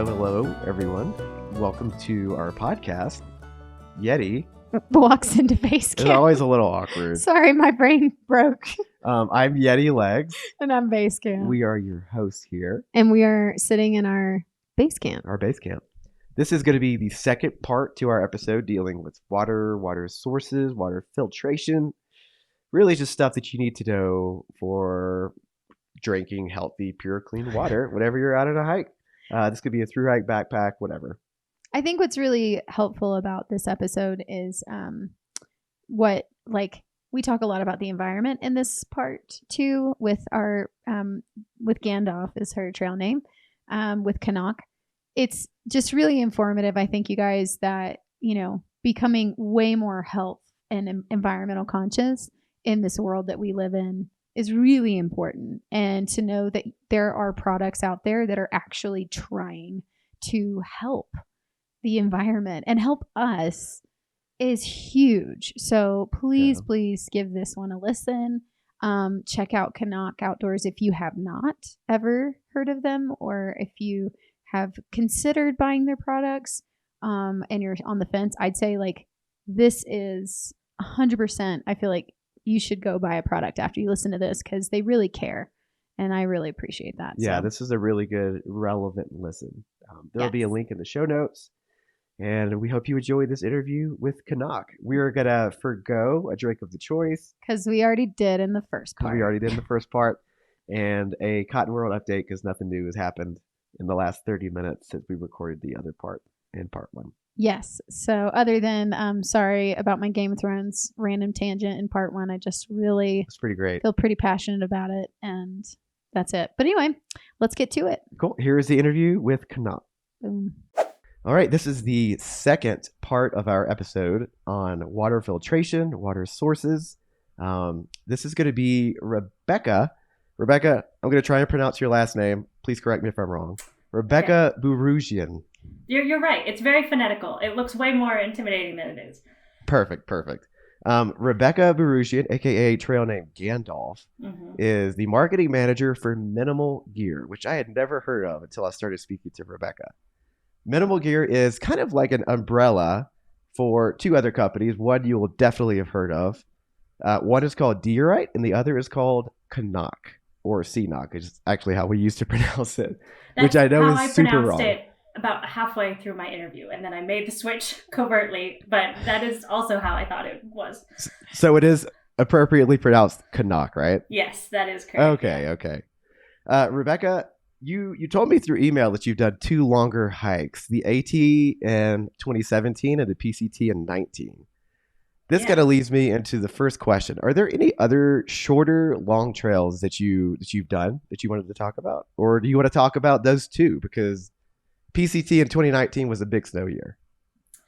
Hello, everyone. Welcome to our podcast, Yeti Walks into Basecamp. It's always a little awkward. Sorry, my brain broke. I'm Yeti Legs. And I'm Basecamp. We are your hosts here. And we are sitting in our Basecamp. Our Basecamp. This is going to be the second part to our episode dealing with water sources, water filtration. Really just stuff that you need to know for drinking healthy, pure, clean water whenever you're out on a hike. This could be a through hike, backpack, whatever. I think what's really helpful about this episode is we talk a lot about the environment in this part too with our with Gandalf is her trail name, with CNOC. It's just really informative. I think you guys that, becoming way more health and environmental conscious in this world that we live in is really important. And to know that there are products out there that are actually trying to help the environment and help us is huge. So please give this one a listen. Check out CNOC Outdoors if you have not ever heard of them, or if you have considered buying their products and you're on the fence. I'd say this is 100%. I feel like you should go buy a product after you listen to this because they really care. And I really appreciate that. Yeah, this is a really good, relevant listen. There'll be a link in the show notes. And we hope you enjoy this interview with CNOC. We're going to forgo a drink of the choice. Because we already did in the first part. And a Cotton World update because nothing new has happened in the last 30 minutes since we recorded the other part in part one. Yes. So other than sorry about my Game of Thrones random tangent in part one, I just really it's pretty great. Feel pretty passionate about it, and that's it. But anyway, let's get to it. Cool. Here is the interview with CNOC. Boom. All right. This is the second part of our episode on water filtration, water sources. This is going to be Rebecca. Rebecca, I'm going to try and pronounce your last name. Please correct me if I'm wrong. Rebecca Booroojian. You're right. It's very phonetical. It looks way more intimidating than it is. Perfect. Rebecca Booroojian, a.k.a. trail name Gandalf, is the marketing manager for Minimal Gear, which I had never heard of until I started speaking to Rebecca. Minimal Gear is kind of like an umbrella for two other companies. One you will definitely have heard of. One is called Diorite, and the other is called CNOC, or CNOC, which is actually how we used to pronounce it, which I know is super wrong. It about halfway through my interview, and then I made the switch covertly, but that is also how I thought it was. So it is appropriately pronounced CNOC, right? Yes, that is correct. Okay. Rebecca, you told me through email that you've done two longer hikes, the AT in 2017 and the PCT in 19. This kind of leads me into the first question. Are there any other shorter, long trails that you've done that you wanted to talk about? Or do you want to talk about those two? Because PCT in 2019 was a big snow year.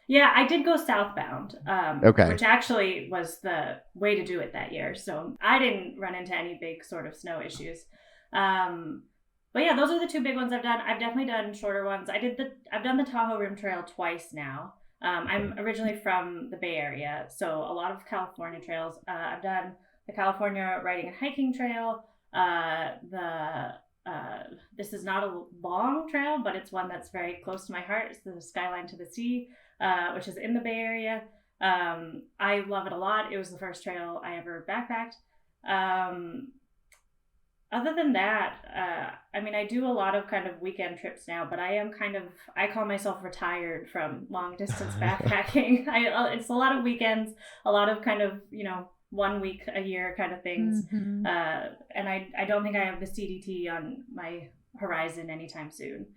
Yeah, I did go southbound, which actually was the way to do it that year. So I didn't run into any big sort of snow issues. But yeah, those are the two big ones I've done. I've definitely done shorter ones. I've done the Tahoe Rim Trail twice now. I'm originally from the Bay Area, so a lot of California trails. I've done the California Riding and Hiking Trail. This is not a long trail, but it's one that's very close to my heart. It's the Skyline to the Sea, which is in the Bay Area. I love it a lot. It was the first trail I ever backpacked. Other than that, I do a lot of kind of weekend trips now, but I call myself retired from long distance backpacking. It's a lot of weekends, a lot of kind of, 1 week a year kind of things. And I don't think I have the CDT on my horizon anytime soon.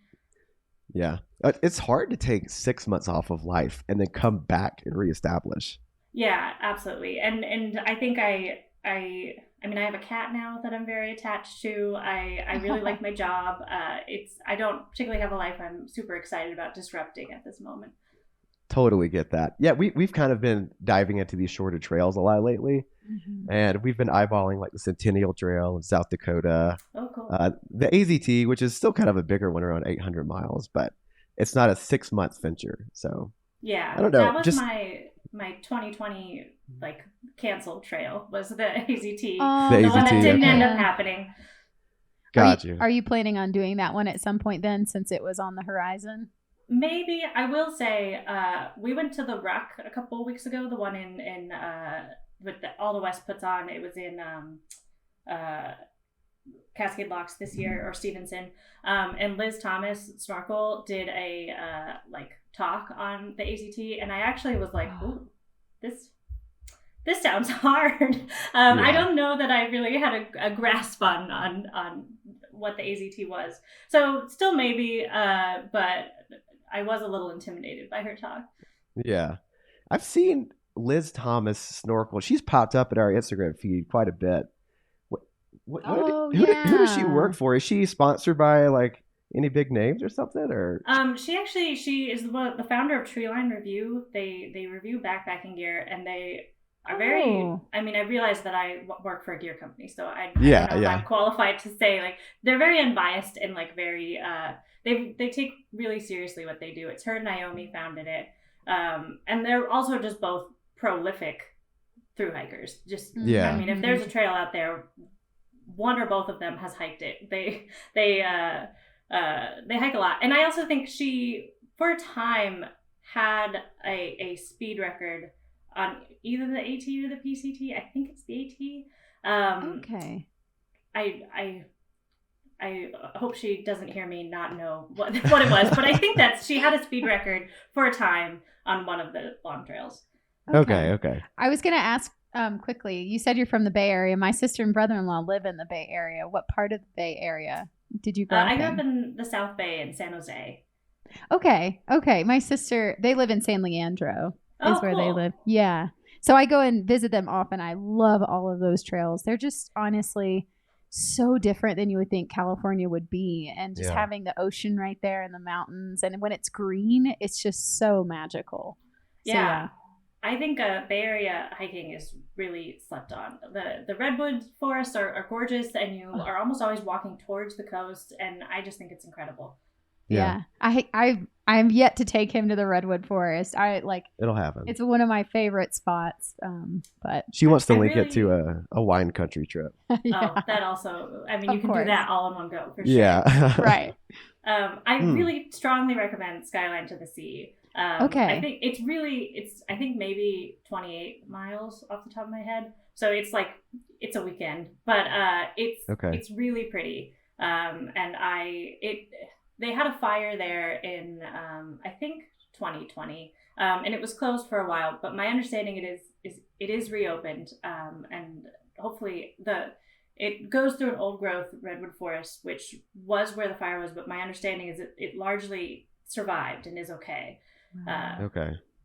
Yeah. It's hard to take 6 months off of life and then come back and reestablish. Yeah, absolutely. And I think I have a cat now that I'm very attached to. I really like my job. I don't particularly have a life I'm super excited about disrupting at this moment. Totally get that. Yeah, we've kind of been diving into these shorter trails a lot lately. And we've been eyeballing like the Centennial Trail in South Dakota. Oh, cool. The AZT, which is still kind of a bigger one, around 800 miles, but it's not a 6 month venture. So yeah, I don't know. That was my 2020 canceled trail was the AZT. The one that AZT, didn't end up happening. Got you. Are you planning on doing that one at some point then, since it was on the horizon? Maybe. I will say, we went to the Ruck a couple of weeks ago, the one in All the West puts on. It was in Cascade Locks this year, or Stevenson. And Liz Thomas Snorkel did a talk on the ACT, and I actually was like, ooh, this sounds hard. I don't know that I really had a grasp on what the AZT was. So still maybe, but I was a little intimidated by her talk. Yeah. I've seen Liz Thomas snorkel. She's popped up in our Instagram feed quite a bit. Who does she work for? Is she sponsored by like any big names or something? Or she is the founder of Treeline Review. They review backpacking gear, and they are very. I mean, I realize that I work for a gear company, so I don't know if I'm qualified to say, like, they're very unbiased and like very. They take really seriously what they do. It's her and Naomi founded it, and they're also just both prolific thru-hikers. I mean, if there's a trail out there, one or both of them has hiked it. They hike a lot. And I also think she, for a time, had a speed record on either the AT or the PCT. I think it's the AT. Okay. I hope she doesn't hear me not know what it was, but I think that she had a speed record for a time on one of the long trails. Okay. I was going to ask quickly, you said you're from the Bay Area. My sister and brother-in-law live in the Bay Area. What part of the Bay Area did you grow up in? I grew up in the South Bay in San Jose. Okay. My sister, they live in San Leandro is where they live. Yeah. So I go and visit them often. I love all of those trails. They're just honestly so different than you would think California would be. And just having the ocean right there and the mountains. And when it's green, it's just so magical. Yeah. I think Bay Area hiking is really slept on. The redwood forests are gorgeous, and you are almost always walking towards the coast, and I just think it's incredible. Yeah. I'm yet to take him to the redwood forest. It'll happen. It's one of my favorite spots. But she wants to link it to a wine country trip. Oh, that also. I mean, you can do that all in one go for sure. Yeah. Right. I really strongly recommend Skyline to the Sea. I think it's I think maybe 28 miles off the top of my head. So it's a weekend, but it's really pretty. And they had a fire there in I think 2020, and it was closed for a while. But my understanding it is reopened, and hopefully it goes through an old growth redwood forest, which was where the fire was. But my understanding is it largely survived and is okay.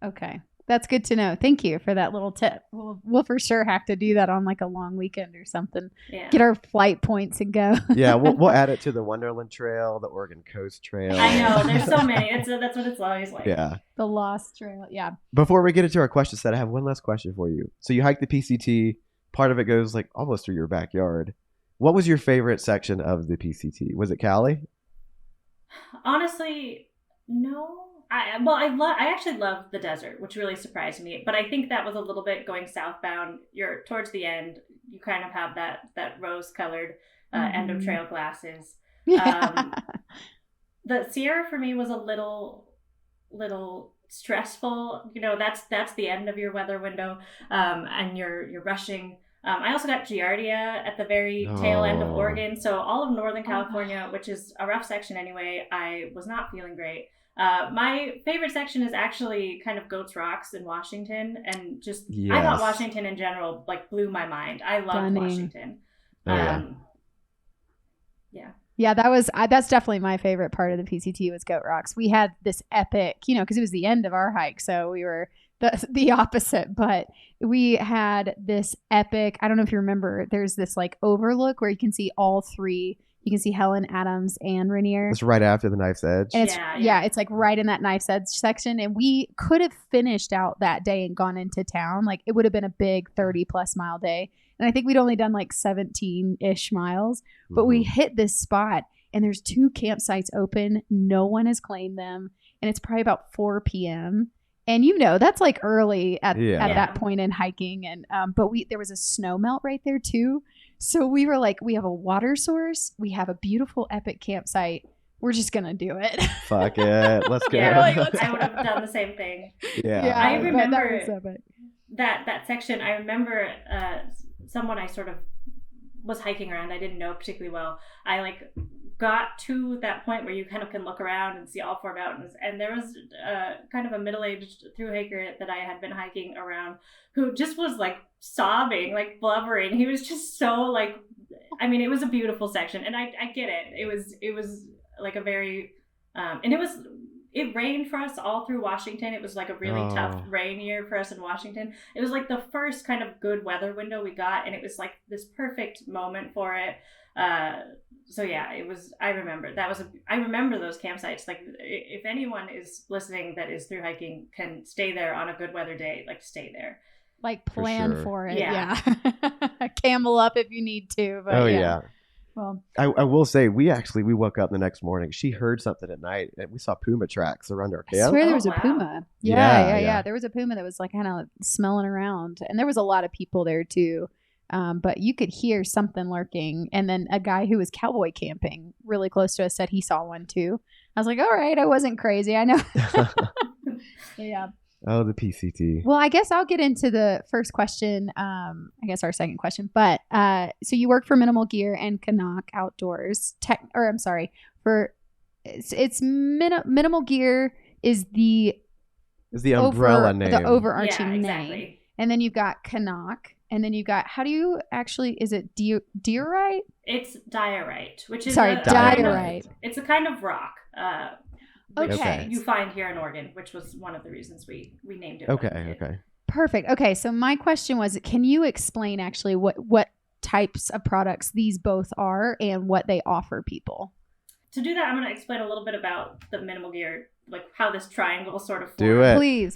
Okay. That's good to know. Thank you for that little tip. We'll for sure have to do that on like a long weekend or something. Yeah. Get our flight points and go. Yeah, we'll add it to the Wonderland Trail, the Oregon Coast Trail. I know. There's so many. That's what it's always like. Yeah. The Lost Trail. Yeah. Before we get into our question set, I have one last question for you. So you hike the PCT. Part of it goes like almost through your backyard. What was your favorite section of the PCT? Was it Cali? Honestly, no. I actually love the desert, which really surprised me. But I think that was a little bit going southbound. You're towards the end. You kind of have that rose-colored end of trail glasses. The Sierra for me was a little stressful. You know, that's the end of your weather window, and you're rushing. I also got Giardia at the very tail end of Oregon. So all of Northern California, which is a rough section anyway, I was not feeling great. My favorite section is actually kind of Goats Rocks in Washington, and just I thought Washington in general like blew my mind. I loved Washington. Yeah, that's definitely my favorite part of the PCT was Goat Rocks. We had this epic, because it was the end of our hike, so we were the opposite, but we had this epic, I don't know if you remember, there's this like overlook where you can see all three. You can see Helen, Adams, and Rainier. It's right after the Knife's Edge. And it's like right in that Knife's Edge section. And we could have finished out that day and gone into town. Like it would have been a big 30 plus mile day. And I think we'd only done like 17-ish miles. But we hit this spot and there's 2 campsites open. No one has claimed them. And it's probably about 4 p.m. And that's like early at that point in hiking. And but there was a snow melt right there too. So we were like, we have a water source. We have a beautiful epic campsite. We're just going to do it. Fuck it. Let's go. Yeah, I would have done the same thing. Yeah. I remember that section. I remember someone I sort of was hiking around. I didn't know particularly well. I like got to that point where you kind of can look around and see all 4 mountains. And there was kind of a middle-aged thru-hiker that I had been hiking around who just was like sobbing, like blubbering. He was just so like, I mean, it was a beautiful section. And I get it. It was like a very, and it rained for us all through Washington. It was like a really tough rain year for us in Washington. It was like the first kind of good weather window we got. And it was like this perfect moment for it. So yeah, it was, I remember those campsites. Like if anyone is listening that is thru hiking can stay there on a good weather day, like stay there. Like plan for it. Yeah. Camel up if you need to. But yeah. Well, I will say we woke up the next morning. She heard something at night and we saw puma tracks around our camp. I swear there was a puma. Yeah. There was a puma that was like kind of smelling around, and there was a lot of people there too. But you could hear something lurking. And then a guy who was cowboy camping really close to us said he saw one too. I was like, all right, I wasn't crazy. I know. Yeah. Oh, the PCT. Well, I guess I'll get into the first question. I guess our second question. But so you work for Minimal Gear and CNOC Outdoors. It's Minimal Gear is the umbrella name, the overarching exactly. name, and then you've got CNOC, and then you've got is it Diorite? It's Diorite, which is Diorite. It's a kind of rock. Okay. You find here in Oregon, which was one of the reasons we named it. Okay. Perfect. Okay, so my question was, can you explain actually what types of products these both are and what they offer people? To do that, I'm going to explain a little bit about the Minimal Gear, like how this triangle sort of formed. Do it. Please.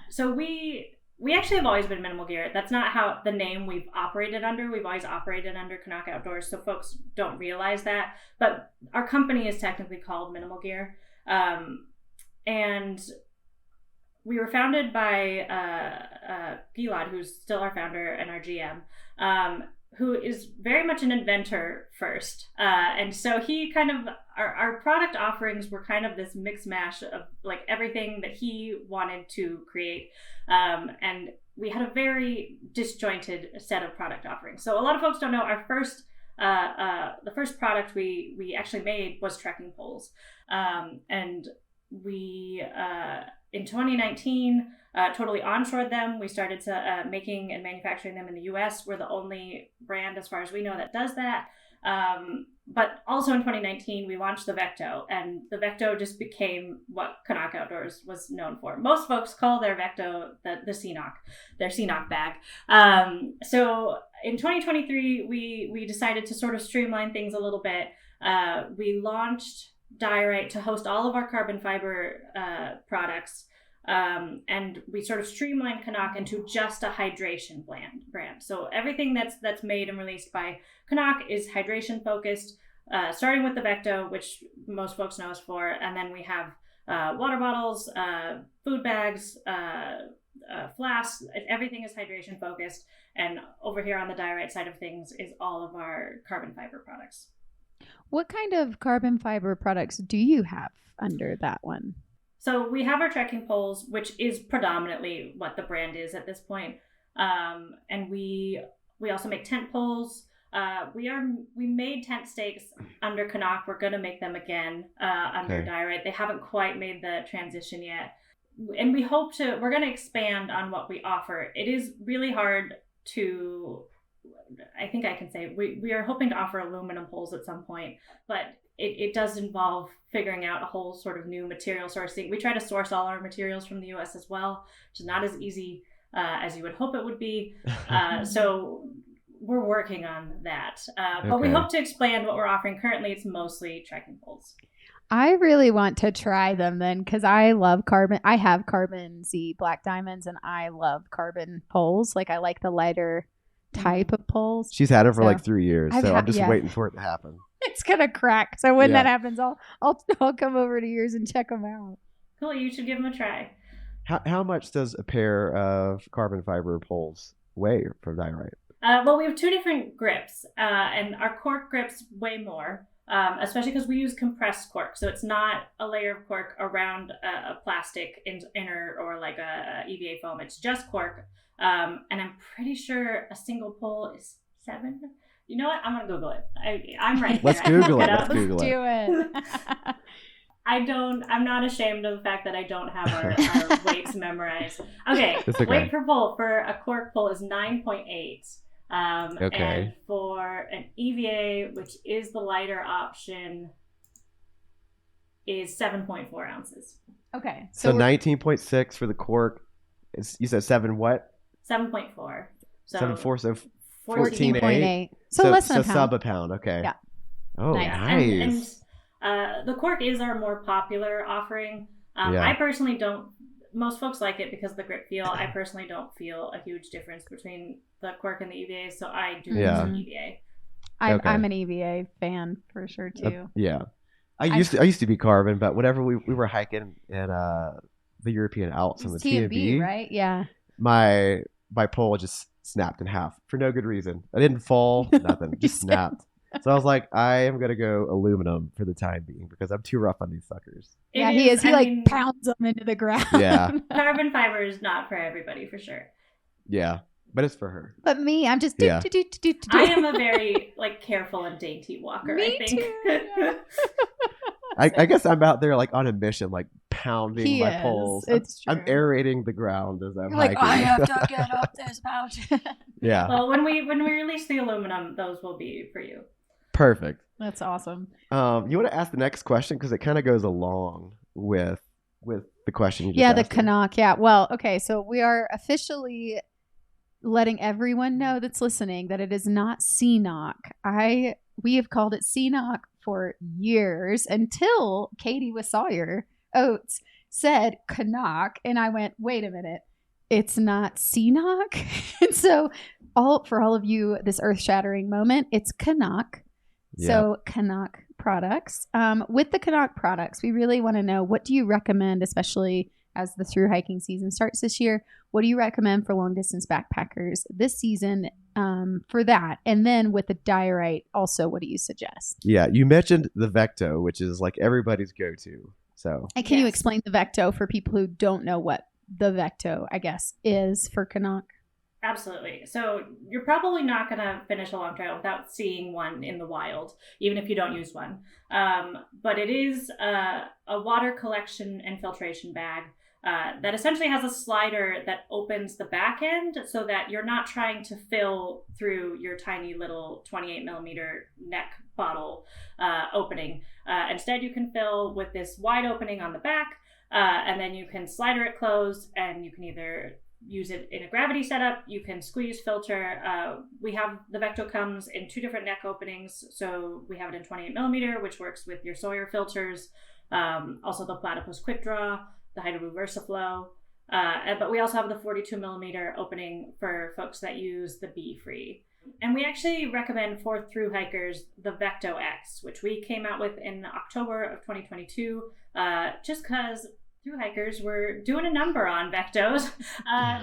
So we actually have always been Minimal Gear. That's not how the name we've operated under. We've always operated under CNOC Outdoors, so folks don't realize that. But our company is technically called Minimal Gear. And we were founded by Gilad, who's still our founder and our GM, who is very much an inventor first. And so he kind of, our product offerings were kind of this mix mash of like everything that he wanted to create. And we had a very disjointed set of product offerings. So a lot of folks don't know our first the first product we actually made was trekking poles. And we, in 2019, totally onshored them. We started to making and manufacturing them in the US. We're the only brand, as far as we know, that does that. But also in 2019, we launched the Vecto, and the Vecto just became what CNOC Outdoors was known for. Most folks call their Vecto the CNOC, their CNOC bag. So in 2023, we decided to sort of streamline things a little bit. We launched Diorite to host all of our carbon fiber products. And we sort of streamlined CNOC into just a hydration brand. So everything that's made and released by CNOC is hydration focused, starting with the Vecto, which most folks know us for. And then we have water bottles, food bags, flasks. Everything is hydration focused. And over here on the Diorite side of things is all of our carbon fiber products. What kind of carbon fiber products do you have under that one? So we have our trekking poles, which is predominantly what the brand is at this point. And we also make tent poles. We made tent stakes under CNOC. We're going to make them again under Diorite. They haven't quite made the transition yet. And we're going to expand on what we offer. It is really hard to, I think I can say, we are hoping to offer aluminum poles at some point, but it does involve figuring out a whole sort of new material sourcing. We try to source all our materials from the US as well, which is not as easy as you would hope it would be. So we're working on that. But we hope to expand what we're offering. Currently, it's mostly trekking poles. I really want to try them then, because I love carbon. I have Carbon Z Black Diamonds, and I love carbon poles. Like, I like the lighter type of poles. She's had it for like 3 years, so I'm just waiting for it to happen. It's gonna crack. So when that happens, I'll come over to yours and check them out. Cool. You should give them a try. How much does a pair of carbon fiber poles weigh from Diorite? Well, we have two different grips, and our cork grips weigh more, especially because we use compressed cork. So it's not a layer of cork around a plastic inner or like a EVA foam. It's just cork. And I'm pretty sure a single pole is 7. You know what? I'm going to Google it. I'm right. Let's Google it. Let's do it. I'm not ashamed of the fact that I don't have our weights memorized. Okay. Weight per pole for a cork pole is 9.8. And for an EVA, which is the lighter option, is 7.4 ounces. Okay. So 19.6 for the cork. You said 7 what? 7.4. So 7.4, so 14.8. So less than a pound. Sub a pound. Okay. Yeah. Oh, nice. And the cork is our more popular offering. I personally don't. Most folks like it because of the grip feel. I personally don't feel a huge difference between the cork and the EVA, so I do use an EVA. I'm an EVA fan for sure too. I used to be carbon, but whenever we were hiking in the European Alps on the T&B, right? Yeah. My pole just snapped in half for no good reason. I didn't fall, nothing, just snapped. So I was like, I am gonna go aluminum for the time being because I'm too rough on these suckers. Yeah, he is. He pounds them into the ground. Yeah. Carbon fiber is not for everybody, for sure. Yeah, but it's for her. But me, I'm just I am a very careful and dainty walker. Me I think. Too, yeah. I guess I'm out there like on a mission, like pounding my poles. It's true. I'm aerating the ground as I'm hiking. I have to get up this mountain. Yeah. Well, when we release the aluminum, those will be for you. Perfect. That's awesome. You want to ask the next question because it kind of goes along with the question you just asked. The CNOC. Yeah. Well, okay. So we are officially letting everyone know that's listening that it is not CNOC. We have called it CNOC for years until Katie with Sawyer Oats said CNOC, and I went, wait a minute, it's not CNOC. And so for all of you, this earth-shattering moment, it's CNOC. So CNOC products. With the CNOC products, we really want to know, what do you recommend, especially as the through hiking season starts this year? What do you recommend for long distance backpackers this season for that? And then with the Diorite, also, what do you suggest? Yeah, you mentioned the Vecto, which is like everybody's go-to. So, and can you explain the Vecto for people who don't know what the Vecto, I guess, is for CNOC? Absolutely. So you're probably not going to finish a long trail without seeing one in the wild, even if you don't use one. But it is a water collection and filtration bag that essentially has a slider that opens the back end so that you're not trying to fill through your tiny little 28 millimeter neck bottle opening. Instead, you can fill with this wide opening on the back, and then you can slider it closed, and you can either use it in a gravity setup, you can squeeze, filter. We have the Vecto comes in 2 different neck openings. So we have it in 28 millimeter, which works with your Sawyer filters. Also the Platypus Quick Draw, the Hydro VersaFlow. But we also have the 42 millimeter opening for folks that use the Bee Free. And we actually recommend for thru hikers the Vecto X, which we came out with in October of 2022, just because thru hikers were doing a number on Vectos.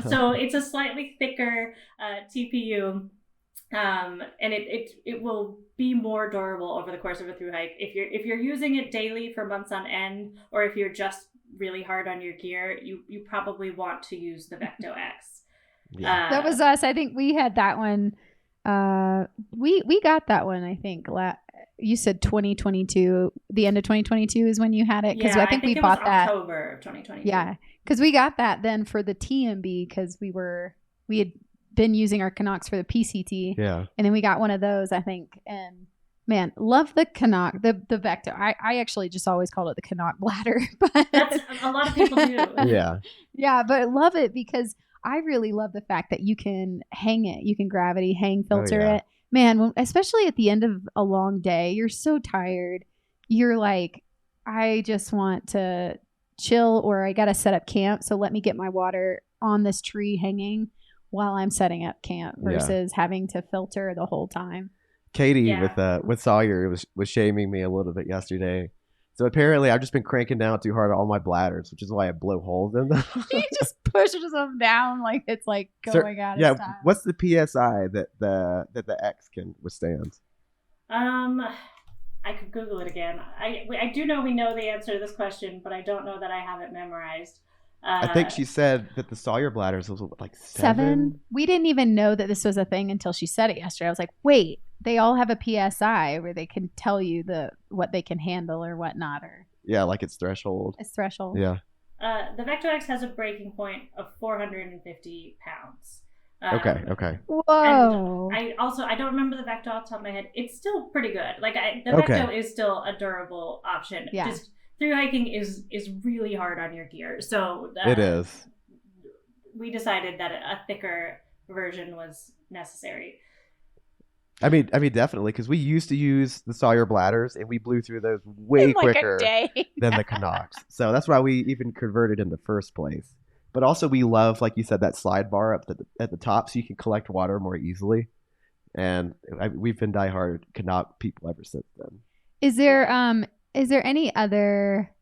So it's a slightly thicker TPU, and it will be more durable over the course of a thru hike. If you're using it daily for months on end, or if you're just really hard on your gear, you probably want to use the Vecto X. Yeah. That was us. I think we had that one. We got that one, I think. You said 2022. The end of 2022 is when you had it, because I think we bought that October of 2022. Yeah, because we got that then for the TMB, because we had been using our CNOCs for the PCT. Yeah, and then we got one of those, I think. And man, love the CNOC, the Vecto. I actually just always called it the CNOC bladder, but that's a lot of people do. Yeah, but I love it because I really love the fact that you can hang it. You can gravity hang filter it. Man, especially at the end of a long day, you're so tired. You're like, I just want to chill, or I got to set up camp. So let me get my water on this tree hanging while I'm setting up camp versus having to filter the whole time. Katie with Sawyer was shaming me a little bit yesterday, So apparently I've just been cranking down too hard on all my bladders, which is why I blow holes in them. He just pushes them down like it's like going out of style. What's the PSI that the X can withstand? I could Google it again. I do know we know the answer to this question, but I don't know that I have it memorized. I think she said that the Sawyer bladders was like 7. We didn't even know that this was a thing until she said it yesterday. I was like, wait, they all have a PSI where they can tell you what they can handle or whatnot. Or yeah, like its threshold. Its threshold. Yeah. The Vecto X has a breaking point of 450 pounds. Okay. Whoa. And I don't remember the Vecto off the top of my head. It's still pretty good. Like the Vecto is still a durable option. Yeah. Just through hiking is really hard on your gear. So it is. We decided that a thicker version was necessary. I mean, definitely, because we used to use the Sawyer bladders, and we blew through those way quicker than the CNOCs. So that's why we even converted in the first place. But also, we love, like you said, that slide bar up at the top, so you can collect water more easily. And we've been diehard CNOC people ever since then. Is there any other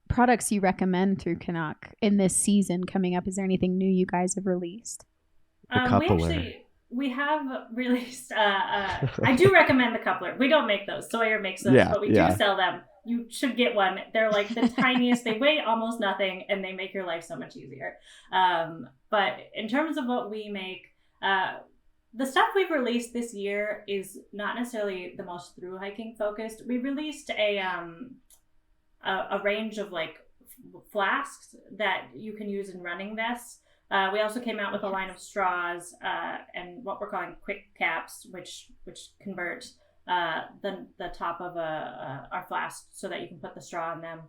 products you recommend through CNOC in this season coming up? Is there anything new you guys have released? We have released, I do recommend the coupler. We don't make those. Sawyer makes those, but we do sell them. You should get one. They're like the tiniest. They weigh almost nothing, and they make your life so much easier. But in terms of what we make, the stuff we've released this year is not necessarily the most through hiking focused. We released a range of like flasks that you can use in running vests. We also came out with a line of straws and what we're calling quick caps, which convert the top of our flask so that you can put the straw in them.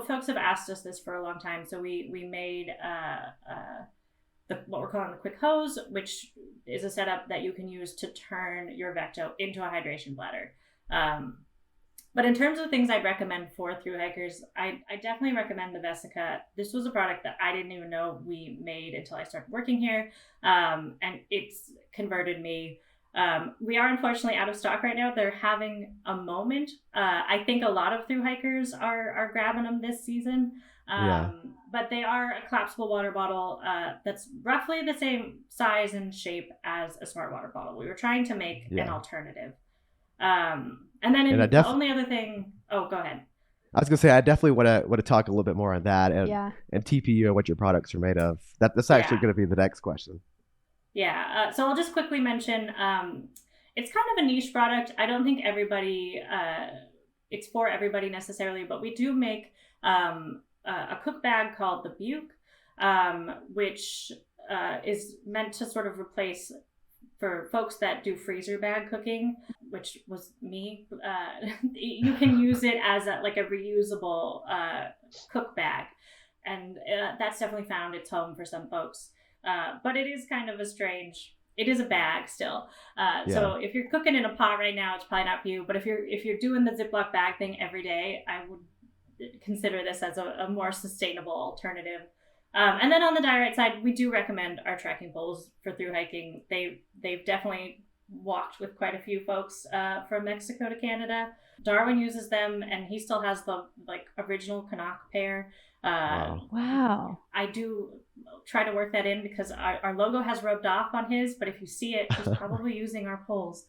Folks have asked us this for a long time, so we made what we're calling the quick hose, which is a setup that you can use to turn your Vecto into a hydration bladder. But in terms of things I'd recommend for thru hikers, I definitely recommend the Vessica. This was a product that I didn't even know we made until I started working here, and it's converted me. We are unfortunately out of stock right now. They're having a moment. I think a lot of thru hikers are grabbing them this season. But they are a collapsible water bottle that's roughly the same size and shape as a Smartwater bottle. We were trying to make an alternative. And then the only other thing. Oh, go ahead. I was gonna say I definitely want to talk a little bit more on that and TPU and what your products are made of. That's actually going to be the next question. Yeah. So I'll just quickly mention. It's kind of a niche product. I don't think it's for everybody necessarily, but we do make a cook bag called the Buke, which is meant to sort of replace for folks that do freezer bag cooking, which was me. You can use it as a reusable cook bag, and that's definitely found its home for some folks. But it is kind of it is a bag still. So if you're cooking in a pot right now, it's probably not for you. But if you're doing the Ziploc bag thing every day, I would consider this as a more sustainable alternative. And then on the Diorite side, we do recommend our trekking poles for thru hiking. They've definitely walked with quite a few folks from Mexico to Canada. Darwin uses them, and he still has the original CNOC pair. Wow. I do try to work that in because our logo has rubbed off on his, but if you see it, he's probably using our poles.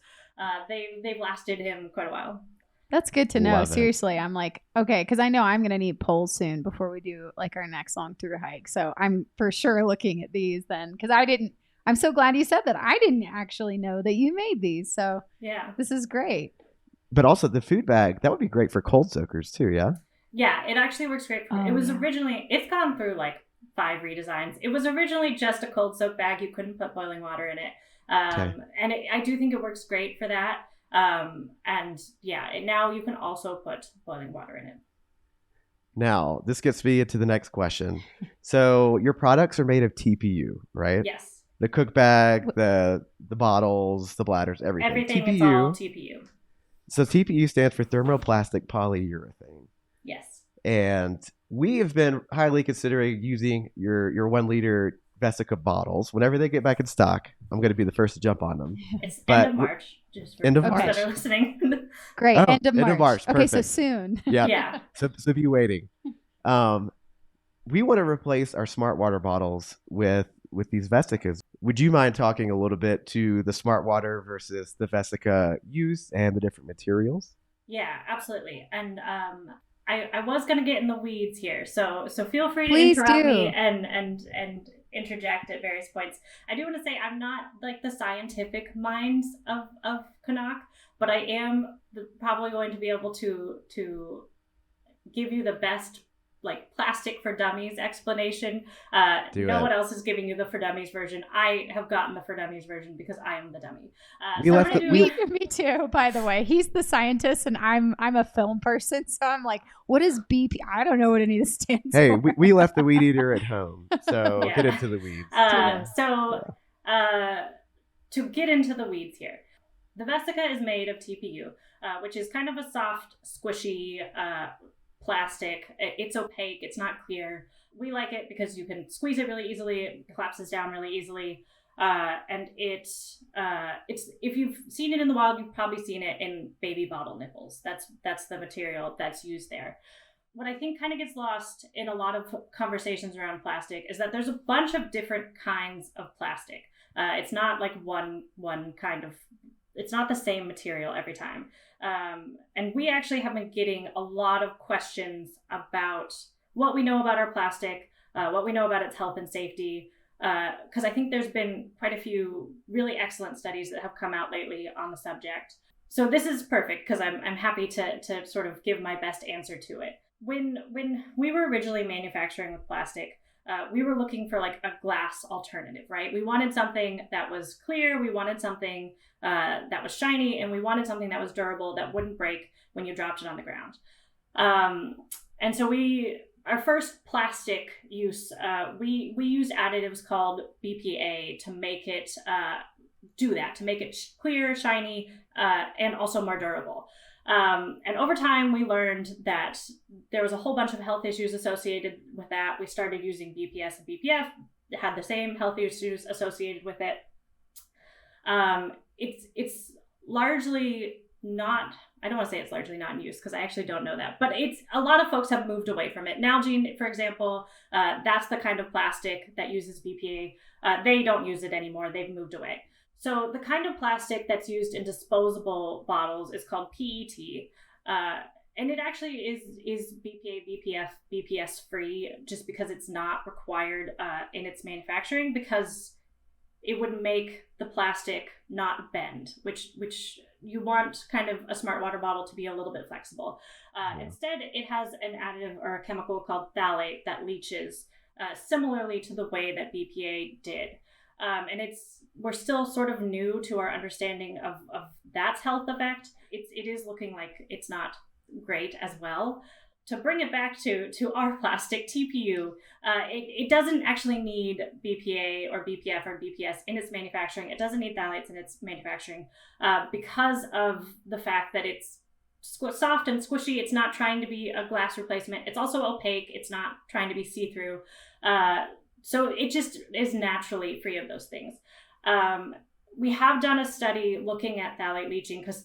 They've lasted him quite a while. That's good to know. Seriously, I'm like, okay, because I know I'm going to need poles soon before we do our next long thru hike. So I'm for sure looking at these then, because I'm so glad you said that. I didn't actually know that you made these. So yeah, this is great. But also the food bag, that would be great for cold soakers too, yeah? Yeah, it actually works great. It was originally, it's gone through 5 redesigns. It was originally just a cold soak bag. You couldn't put boiling water in it. And I do think it works great for that. Now you can also put boiling water in it. Now, this gets me into the next question. So your products are made of TPU, right? Yes. The cook bag, the bottles, the bladders, everything. Everything TPU, is all TPU. So TPU stands for thermoplastic polyurethane. Yes. And we have been highly considering using your 1 liter Vessica bottles. Whenever they get back in stock, I'm going to be the first to jump on them. It's end of March, just for end of folks March that are listening. Great, end of March. Okay, perfect. so soon. Yeah. So be waiting. We want to replace our Smartwater bottles with these Vessicas. Would you mind talking a little bit to the Smartwater versus the Vessica use and the different materials? Yeah, absolutely. And I was going to get in the weeds here, so feel free to Please interrupt do. me and interject at various points. I do want to say I'm not like the scientific minds of CNOC, but I am probably going to be able to give you the best like plastic for dummies explanation. No one else is giving you the for dummies version. I have gotten the for dummies version because I am the dummy. Me too, by the way. He's the scientist and I'm a film person, so I'm like, what is BP? I don't know what any of this stands for. Hey, we left the weed eater at home, so get into the weeds. To get into the weeds here, the Vessica is made of TPU, which is kind of a soft, squishy plastic. It's opaque. It's not clear. We like it because you can squeeze it really easily. It collapses down really easily. And it's if you've seen it in the wild, you've probably seen it in baby bottle nipples. That's the material that's used there. What I think kind of gets lost in a lot of conversations around plastic is that there's a bunch of different kinds of plastic. It's not like one kind of, it's not the same material every time. And we actually have been getting a lot of questions about what we know about our plastic, what we know about its health and safety, because I think there's been quite a few really excellent studies that have come out lately on the subject. So this is perfect because I'm happy to sort of give my best answer to it. When we were originally manufacturing with plastic, we were looking for like a glass alternative, right? We wanted something that was clear. We wanted something that was shiny, and we wanted something that was durable, that wouldn't break when you dropped it on the ground. And so our first plastic use, we used additives called BPA to make it do that, to make it clear, shiny, and also more durable. And over time, we learned that there was a whole bunch of health issues associated with that. We started using BPS and BPF. It had the same health issues associated with it. It's largely not, I don't want to say it's largely not in use because I actually don't know that, but it's a lot of folks have moved away from it. Nalgene, for example, that's the kind of plastic that uses BPA. They don't use it anymore. They've moved away. So the kind of plastic that's used in disposable bottles is called PET. And it actually is BPA, BPF, BPS free just because it's not required in its manufacturing, because it would make the plastic not bend, which you want kind of a Smartwater bottle to be a little bit flexible. Instead, it has an additive or a chemical called phthalate that leaches similarly to the way that BPA did. And we're still sort of new to our understanding of that's health effect. It is looking like it's not great as well. To bring it back to our plastic TPU, it doesn't actually need BPA or BPF or BPS in its manufacturing. It doesn't need phthalates in its manufacturing because of the fact that it's soft and squishy. It's not trying to be a glass replacement. It's also opaque. It's not trying to be see-through. So it just is naturally free of those things. We have done a study looking at phthalate leaching because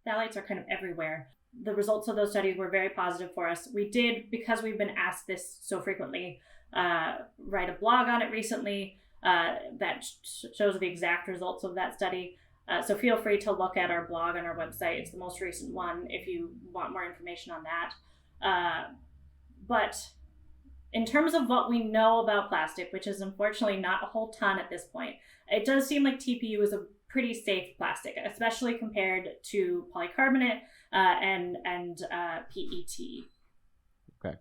phthalates are kind of everywhere. The results of those studies were very positive for us. We did, because we've been asked this so frequently, write a blog on it recently that shows the exact results of that study. So feel free to look at our blog on our website. It's the most recent one if you want more information on that. But in terms of what we know about plastic, which is unfortunately not a whole ton at this point, it does seem like TPU is a pretty safe plastic, especially compared to polycarbonate and PET. Okay.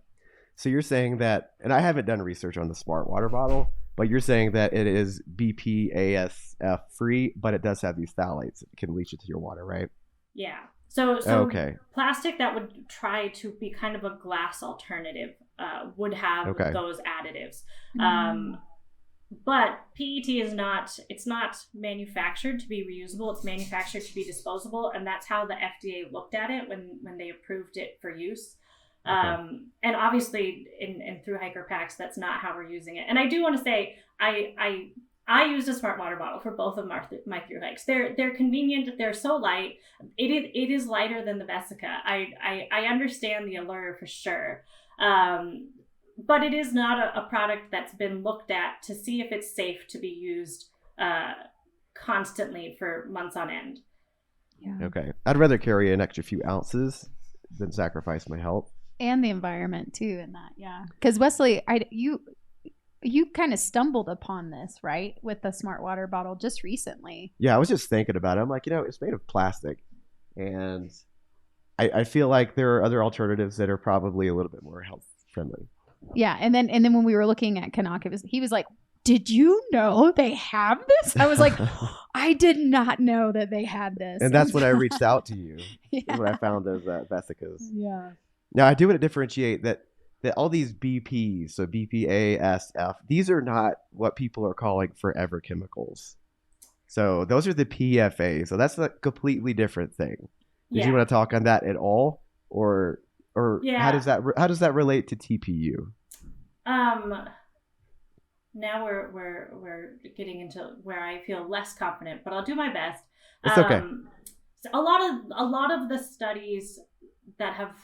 So you're saying that, and I haven't done research on the Smartwater bottle, but you're saying that it is BPASF free, but it does have these phthalates. It can leach it to your water, right? Yeah. So okay. Plastic that would try to be kind of a glass alternative would have those additives. But PET is not, it's not manufactured to be reusable. It's manufactured to be disposable. And that's how the FDA looked at it when they approved it for use. And obviously in thru-hiker packs, that's not how we're using it. And I do want to say, I used a smart water bottle for both of my thru hikes. They're convenient. They're so light. It is lighter than the Vessica. I understand the allure for sure. But it is not a product that's been looked at to see if it's safe to be used constantly for months on end. Yeah. Okay. I'd rather carry an extra few ounces than sacrifice my health. And the environment too in that, yeah. Because Wesley, you kind of stumbled upon this, right? With the smart water bottle just recently. Yeah, I was just thinking about it. I'm like, it's made of plastic. And I feel like there are other alternatives that are probably a little bit more health friendly. Yeah, and then when we were looking at CNOC, he was like, "Did you know they have this?" I was like, "I did not know that they had this." And that's when I reached out to you. Yeah. When I found those Vessicas. Yeah. Now I do want to differentiate that all these BPs, so BPA, SF, these are not what people are calling forever chemicals. So those are the PFA. So that's a completely different thing. Did you want to talk on that at all, or how does that relate to TPU? Now we're getting into where I feel less confident, but I'll do my best. It's okay. So a lot of the studies that have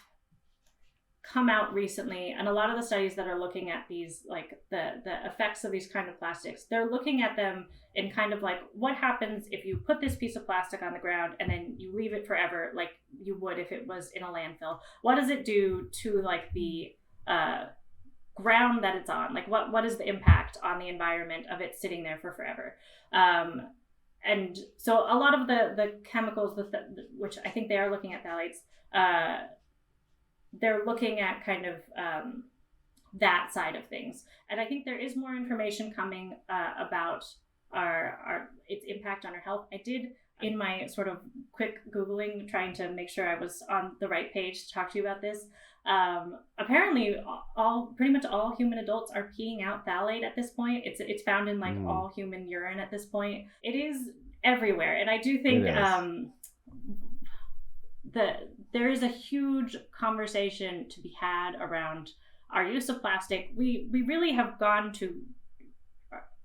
come out recently, and a lot of the studies that are looking at these, like the effects of these kind of plastics, they're looking at them in kind of like, what happens if you put this piece of plastic on the ground and then you leave it forever, like you would if it was in a landfill? What does it do to like the ground that it's on? Like what is the impact on the environment of it sitting there for forever? And so a lot of the chemicals, which I think they are looking at phthalates, they're looking at kind of that side of things. And I think there is more information coming about its impact on our health. I did, in my sort of quick Googling, trying to make sure I was on the right page to talk to you about this. Apparently pretty much all human adults are peeing out phthalate at this point. It's found in like all human urine at this point. It is everywhere. And I do think there is a huge conversation to be had around our use of plastic. We really have gone to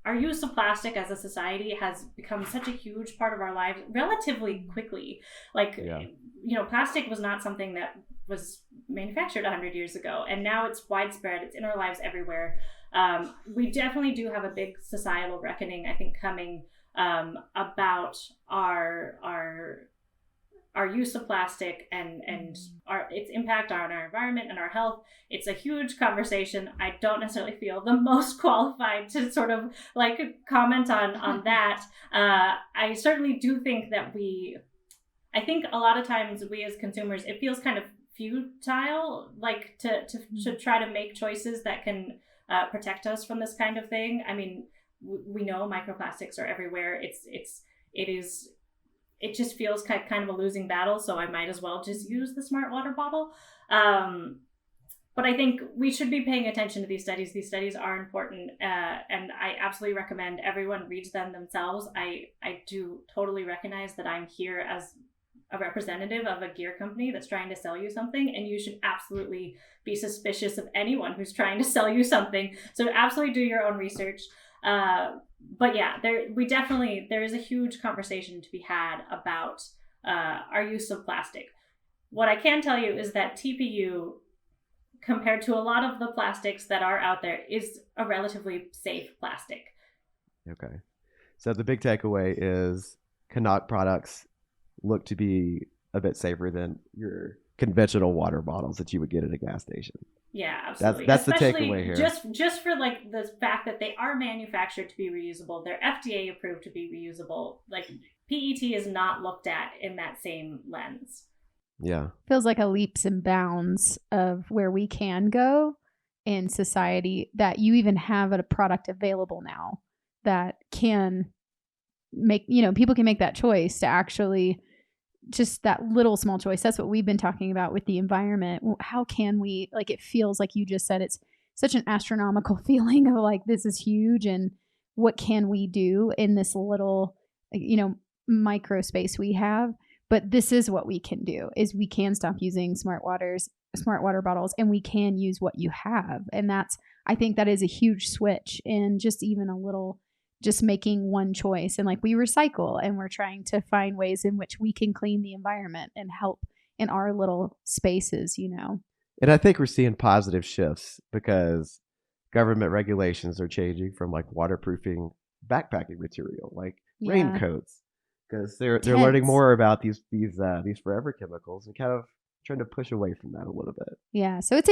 our use of plastic as a society has become such a huge part of our lives relatively quickly. Like, plastic was not something that was manufactured 100 years ago, and now it's widespread. It's in our lives everywhere. We definitely do have a big societal reckoning, I think, coming about our use of plastic and its impact on our environment and our health. It's a huge conversation. I don't necessarily feel the most qualified to sort of like comment on that. I certainly do think that I think a lot of times we as consumers, it feels kind of futile, like to try to make choices that can protect us from this kind of thing. I mean, we know microplastics are everywhere. It just feels kind of a losing battle, so I might as well just use the smart water bottle. But I think we should be paying attention to these studies. These studies are important, and I absolutely recommend everyone reads them themselves. I do totally recognize that I'm here as a representative of a gear company that's trying to sell you something, and you should absolutely be suspicious of anyone who's trying to sell you something. So absolutely do your own research. But yeah, there is a huge conversation to be had about our use of plastic. What I can tell you is that TPU, compared to a lot of the plastics that are out there, is a relatively safe plastic. Okay. So the big takeaway is CNOC products look to be a bit safer than your conventional water bottles that you would get at a gas station. Yeah, absolutely. That's the takeaway here. Just for like the fact that they are manufactured to be reusable, they're FDA approved to be reusable. Like PET is not looked at in that same lens. Yeah. Feels like a leaps and bounds of where we can go in society, that you even have a product available now that can make, people can make that choice to actually just that little small choice. That's what we've been talking about with the environment. How can we, like, it feels like you just said, it's such an astronomical feeling of like, this is huge. And what can we do in this little, micro space we have? But this is what we can do, is we can stop using smart water bottles, and we can use what you have. And that's, I think that is a huge switch in just even a little, just making one choice. And like we recycle and we're trying to find ways in which we can clean the environment and help in our little spaces, you know. And I think we're seeing positive shifts because government regulations are changing from like waterproofing backpacking material, like raincoats, because they're learning more about these forever chemicals and kind of trying to push away from that a little bit. Yeah, so it's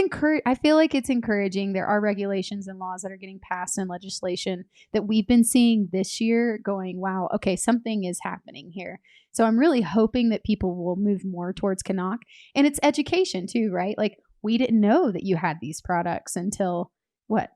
I feel like it's encouraging. There are regulations and laws that are getting passed and legislation that we've been seeing this year going, wow, okay, something is happening here. So I'm really hoping that people will move more towards CNOC. And it's education too, right? Like we didn't know that you had these products until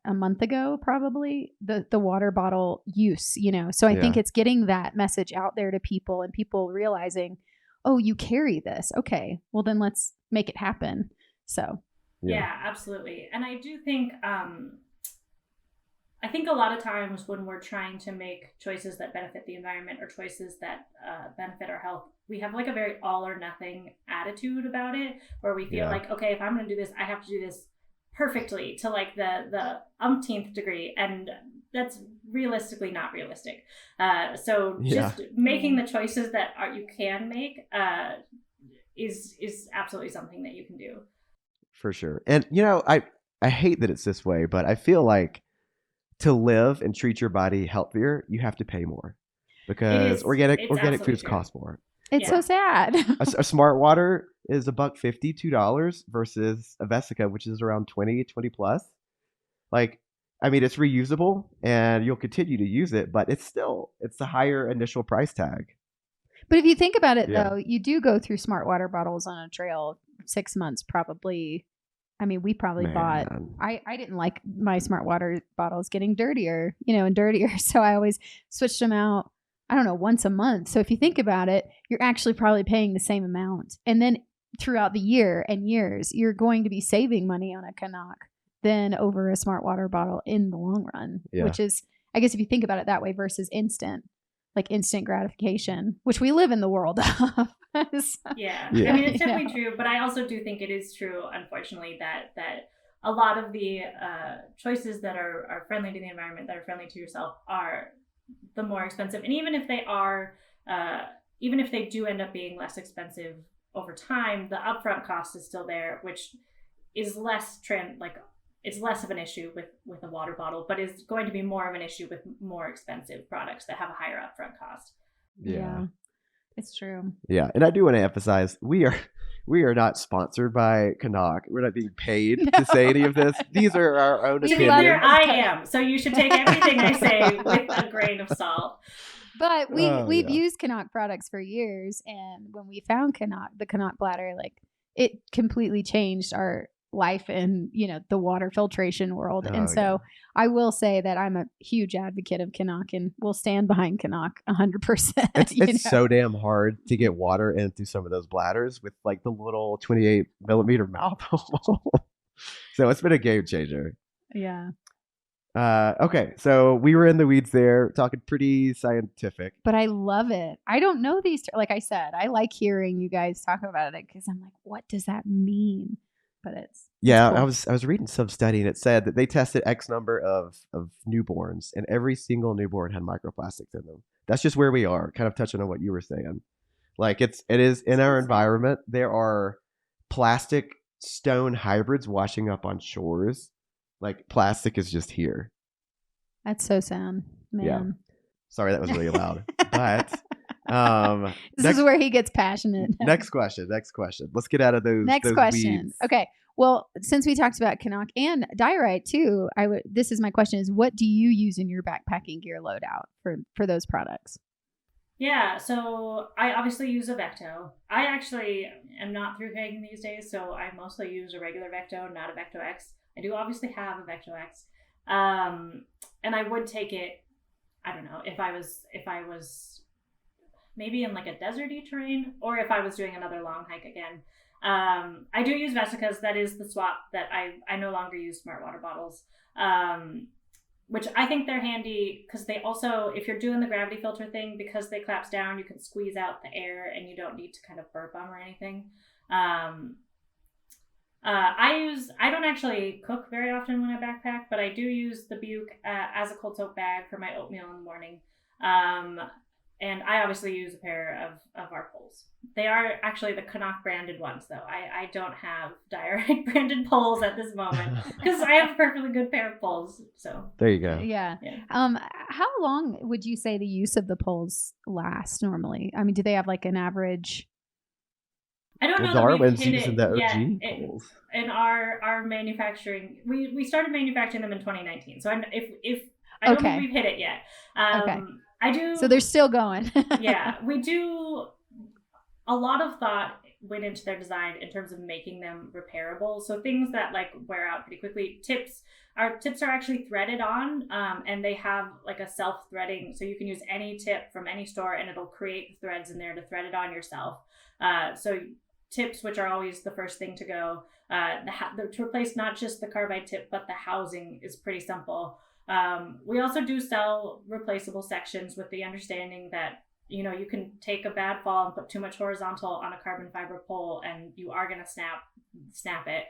a month ago, probably the water bottle use, you know? So I think it's getting that message out there to people and people realizing, oh, you carry this. Okay, well then let's make it happen. So yeah, absolutely. And I do think I think a lot of times when we're trying to make choices that benefit the environment or choices that benefit our health, we have like a very all or nothing attitude about it, where we feel like, okay, if I'm going to do this, I have to do this perfectly to like the umpteenth degree, and that's realistically not realistic. So just making the choices that you can make is absolutely something that you can do. For sure. And you know, I hate that it's this way, but I feel like to live and treat your body healthier, you have to pay more because organic foods cost more. It's so sad. a Smartwater is $1.50, $2 versus a Vessica, which is around 20 plus. Like, I mean, it's reusable and you'll continue to use it, but it's a higher initial price tag. But if you think about it, though, you do go through Smartwater bottles on a trail 6 months, probably. I mean, we probably bought, I didn't like my Smartwater bottles getting dirtier, and dirtier. So I always switched them out, I don't know, once a month. So if you think about it, you're actually probably paying the same amount. And then throughout the year and years, you're going to be saving money on a CNOC than over a Smartwater bottle in the long run, which is, I guess if you think about it that way versus instant gratification, which we live in the world of. Yeah. I mean, it's definitely true, but I also do think it is true, unfortunately, that a lot of the choices that are friendly to the environment, that are friendly to yourself, are the more expensive. And even if they are, even if they do end up being less expensive over time, the upfront cost is still there, which is less it's less of an issue with a water bottle, but is going to be more of an issue with more expensive products that have a higher upfront cost. Yeah, it's true. Yeah, and I do want to emphasize we are not sponsored by CNOC. We're not being paid to say any of this. These are our own opinions. I am, so you should take everything I say with a grain of salt. But we've used CNOC products for years, and when we found the CNOC bladder, it completely changed our life in the water filtration world. I will say that I'm a huge advocate of CNOC and will stand behind CNOC 100%. It's so damn hard to get water into some of those bladders with the little 28 millimeter mouth hole. So it's been a game changer. Yeah. Okay, so we were in the weeds there, talking pretty scientific. But I love it. I don't know these. Like I said, I like hearing you guys talk about it because I'm like, what does that mean? But it's cool. I was reading some study and it said that they tested X number of newborns and every single newborn had microplastics in them. That's just where we are, kind of touching on what you were saying. It is in our environment. There are plastic stone hybrids washing up on shores. Plastic is just here. That's so sad, man. Yeah. Sorry, that was really loud. But this is where he gets passionate. Next question. Let's get out of those. Next question. Weeds. Okay. Well, since we talked about CNOC and Diorite too, this is my question: is what do you use in your backpacking gear loadout for those products? Yeah, so I obviously use a Vecto. I actually am not thru-hiking these days, so I mostly use a regular Vecto, not a Vecto X. I do obviously have a Vecto X, and I would take it. I don't know if I was maybe in a deserty terrain, or if I was doing another long hike again. I do use Vessicas. That is the swap that I no longer use Smartwater bottles, which I think they're handy because they also, if you're doing the gravity filter thing, because they collapse down, you can squeeze out the air and you don't need to kind of burp them or anything. I don't actually cook very often when I backpack, but I do use the Buke as a cold soak bag for my oatmeal in the morning. And I obviously use a pair of our poles. They are actually the CNOC branded ones, though. I don't have Diorite branded poles at this moment because I have a perfectly good pair of poles. So there you go. Yeah. How long would you say the use of the poles last normally? I mean, do they have like an average? I don't know. Darwin's using the OG poles. In our manufacturing, we started manufacturing them in 2019. So if I don't think we've hit it yet. Okay. I do. So they're still going. Yeah, we do. A lot of thought went into their design in terms of making them repairable. So things that like wear out pretty quickly. Our tips are actually threaded on, and they have like a self-threading. So you can use any tip from any store, and it'll create the threads in there to thread it on yourself. So tips, which are always the first thing to go, to replace not just the carbide tip, but the housing is pretty simple. We also do sell replaceable sections with the understanding that, you can take a bad fall and put too much horizontal on a carbon fiber pole and you are going to snap it.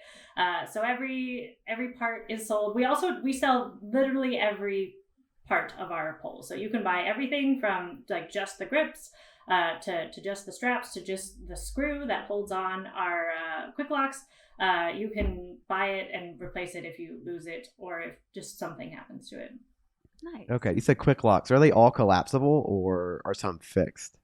So every part is sold. We sell literally every part of our pole. So you can buy everything from like just the grips, to just the straps, to just the screw that holds on our quick locks. You can buy it and replace it if you lose it or if just something happens to it. Nice. Okay, you said quick locks. Are they all collapsible or are some fixed?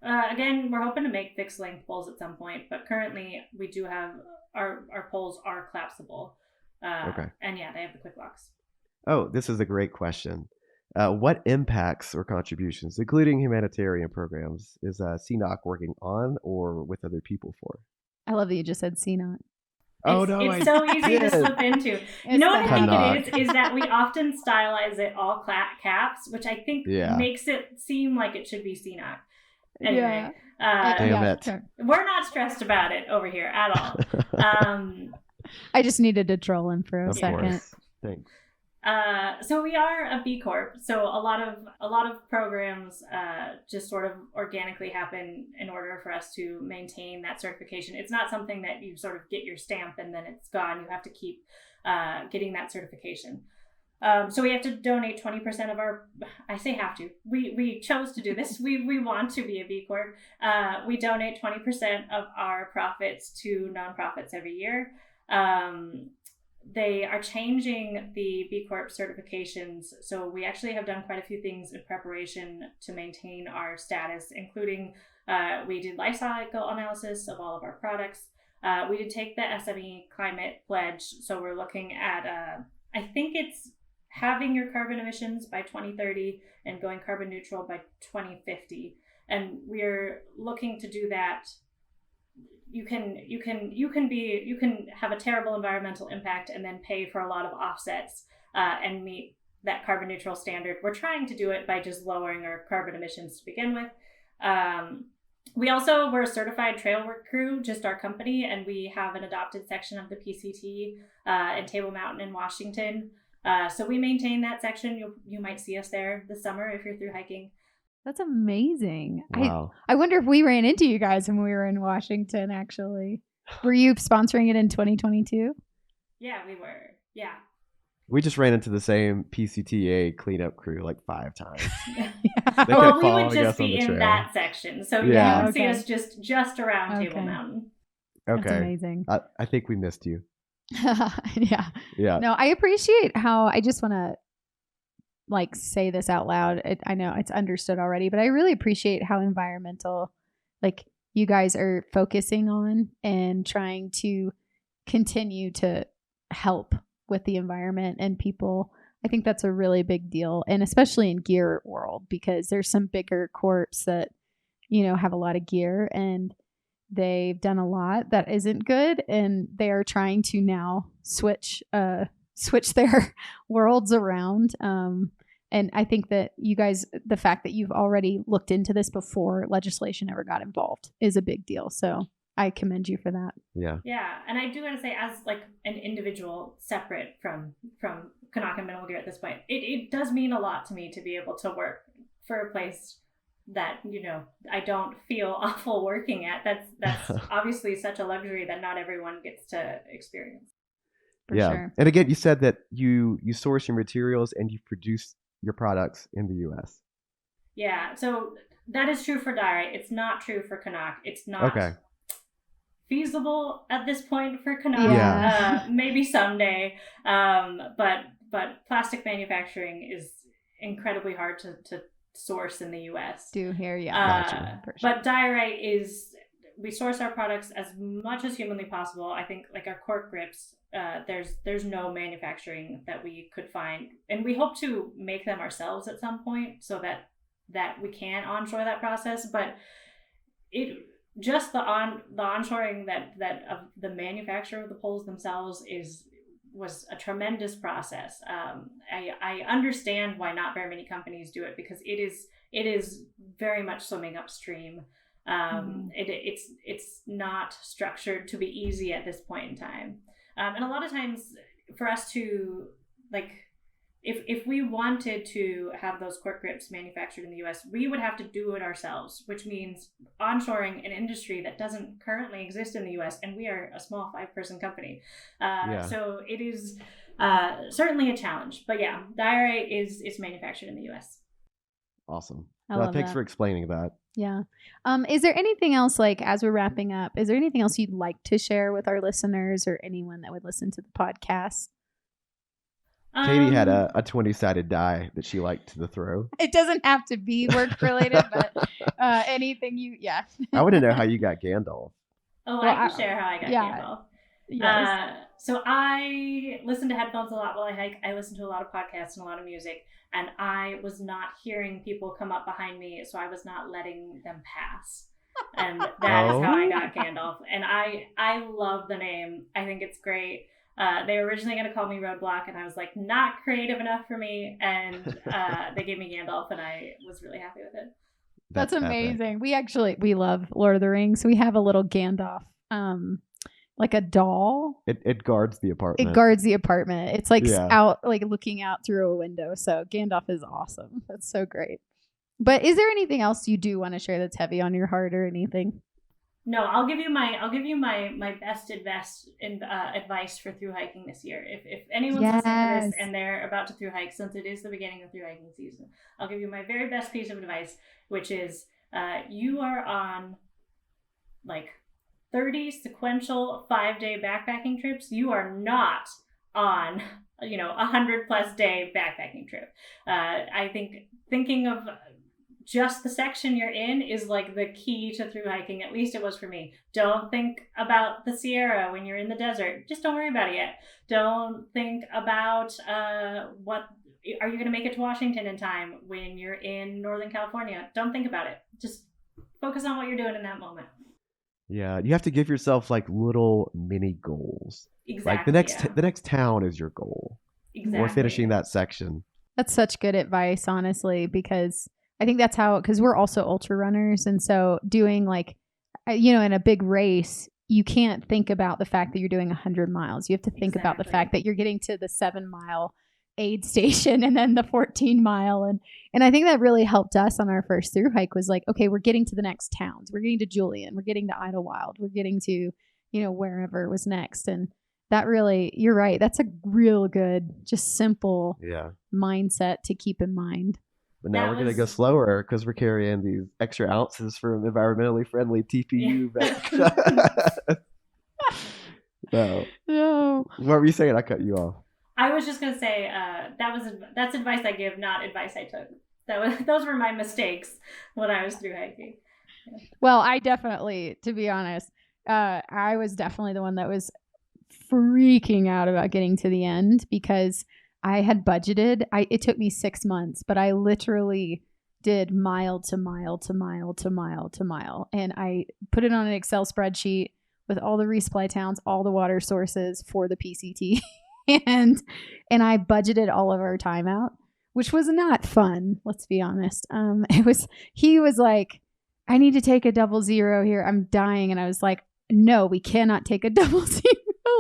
Again, we're hoping to make fixed length poles at some point, but currently we do have our poles are collapsible. Okay. And yeah, they have the quick locks. Oh, this is a great question. What impacts or contributions, including humanitarian programs, is CNOC working on or with other people for? I love that you just said CNOC. It's so easy to slip into. You know what I think it is that we often stylize it all caps, which I think makes it seem like it should be CNOC. Anyway, damn it. We're not stressed about it over here at all. I just needed to troll him for a second. Course. Thanks. So we are a B Corp. So a lot of programs just sort of organically happen in order for us to maintain that certification. It's not something that you sort of get your stamp and then it's gone. You have to keep getting that certification. So we have to donate 20% of our. I say have to. We chose to do this. We want to be a B Corp. We donate 20% of our profits to nonprofits every year. They are changing the B Corp certifications. So we actually have done quite a few things in preparation to maintain our status, including we did life cycle analysis of all of our products. We did take the SME climate pledge. So we're looking at, I think it's having your carbon emissions by 2030 and going carbon neutral by 2050. And we're looking to do that. You can have a terrible environmental impact and then pay for a lot of offsets and meet that carbon neutral standard. We're trying to do it by just lowering our carbon emissions to begin with. We're a certified trail work crew, just our company, and we have an adopted section of the PCT in Table Mountain in Washington. So we maintain that section. You might see us there this summer if you're through hiking. That's amazing. Wow. I wonder if we ran into you guys when we were in Washington, actually. Were you sponsoring it in 2022? Yeah, we were. Yeah. We just ran into the same PCTA cleanup crew like 5 times. Well, we would just be in that section. So you would see us just around Table Mountain. Okay. That's amazing. I think we missed you. Yeah. No, I appreciate how I just want to say this out loud. I know it's understood already, but I really appreciate how environmental you guys are focusing on and trying to continue to help with the environment and people. I think that's a really big deal, and especially in gear world, because there's some bigger corps that have a lot of gear and they've done a lot that isn't good, and they are trying to now switch their worlds around. And I think that you guys, the fact that you've already looked into this before legislation ever got involved is a big deal. So I commend you for that. Yeah. Yeah. And I do want to say, as an individual separate from CNOC and Minimal Gear at this point, it does mean a lot to me to be able to work for a place that, you know, I don't feel awful working at. That's obviously such a luxury that not everyone gets to experience. For sure. And again, you said that you source your materials and you produce your products in the US. Yeah, so that is true for Diorite. It's not true for CNOC. It's not feasible at this point for CNOC. Yeah. Maybe someday. But plastic manufacturing is incredibly hard to source in the US. Do here, Gotcha. But Diorite is, we source our products as much as humanly possible. I think like our cork grips, there's no manufacturing that we could find, and we hope to make them ourselves at some point so that we can onshore that process. But it just the onshoring that of the manufacture of the poles themselves was a tremendous process. I understand why not very many companies do it, because it is very much swimming upstream. It's not structured to be easy at this point in time. And a lot of times for us to, like, if we wanted to have those cork grips manufactured in the US, we would have to do it ourselves, which means onshoring an industry that doesn't currently exist in the US, and we are a small 5-person company. So it is certainly a challenge. But yeah, Diorite is manufactured in the US. Awesome. Well, thanks for explaining that. Yeah. Is there anything else, like, as we're wrapping up, is there anything else you'd like to share with our listeners or anyone that would listen to the podcast? Katie had a 20-sided die that she liked to throw. It doesn't have to be work related, but anything I want to know how you got Gandalf. Oh, well, I can share how I got Gandalf. Yes. So I listen to headphones a lot while I hike. I listen to a lot of podcasts and a lot of music, and I was not hearing people come up behind me, so I was not letting them pass. And that is how I got Gandalf. And I love the name. I think it's great. They were originally going to call me Roadblock, and I was like, not creative enough for me. And they gave me Gandalf, and I was really happy with it. That's amazing. Epic. We love Lord of the Rings. We have a little Gandalf, like a doll. It guards the apartment. It's like out, like looking out through a window. So Gandalf is awesome. That's so great. But is there anything else you do want to share that's heavy on your heart or anything? No, I'll give you my best advice for thru hiking this year. If anyone's listening to this and they're about to thru hike, since it is the beginning of thru hiking season, I'll give you my very best piece of advice, which is you are on like 30 sequential 5-day backpacking trips. You are not on 100+ day backpacking trip. I think thinking of just the section you're in is like the key to thru hiking. At least it was for me. Don't think about the Sierra when you're in the desert. Just don't worry about it yet. Don't think about what are you going to make it to Washington in time when you're in Northern California. Don't think about it. Just focus on what you're doing in that moment. Yeah, you have to give yourself like little mini goals. Exactly. Like the next town is your goal. Exactly. Or finishing that section. That's such good advice, honestly, because I think that's how, because we're also ultra runners. And so doing like, in a big race, you can't think about the fact that you're doing 100 miles. You have to think about the fact that you're getting to the 7-mile aid station and then the 14-mile. And I think that really helped us on our first thru hike was like, okay, we're getting to the next towns. We're getting to Julian. We're getting to Idlewild. We're getting to, wherever was next. And that really, you're right. That's a real good, just simple mindset to keep in mind. But now we're going to go slower because we're carrying these extra ounces from environmentally friendly TPU. No. What were you saying? I cut you off. I was just going to say that's advice I give, not advice I took. Those were my mistakes when I was thru hiking. Yeah. Well, I definitely, to be honest, I was definitely the one that was freaking out about getting to the end because I had budgeted. It took me 6 months, but I literally did mile to mile to mile to mile to mile. And I put it on an Excel spreadsheet with all the resupply towns, all the water sources for the PCT. and I budgeted all of our time out, which was not fun. Let's be honest. He was like, I need to take a 00 here. I'm dying. And I was like, no, we cannot take a 00.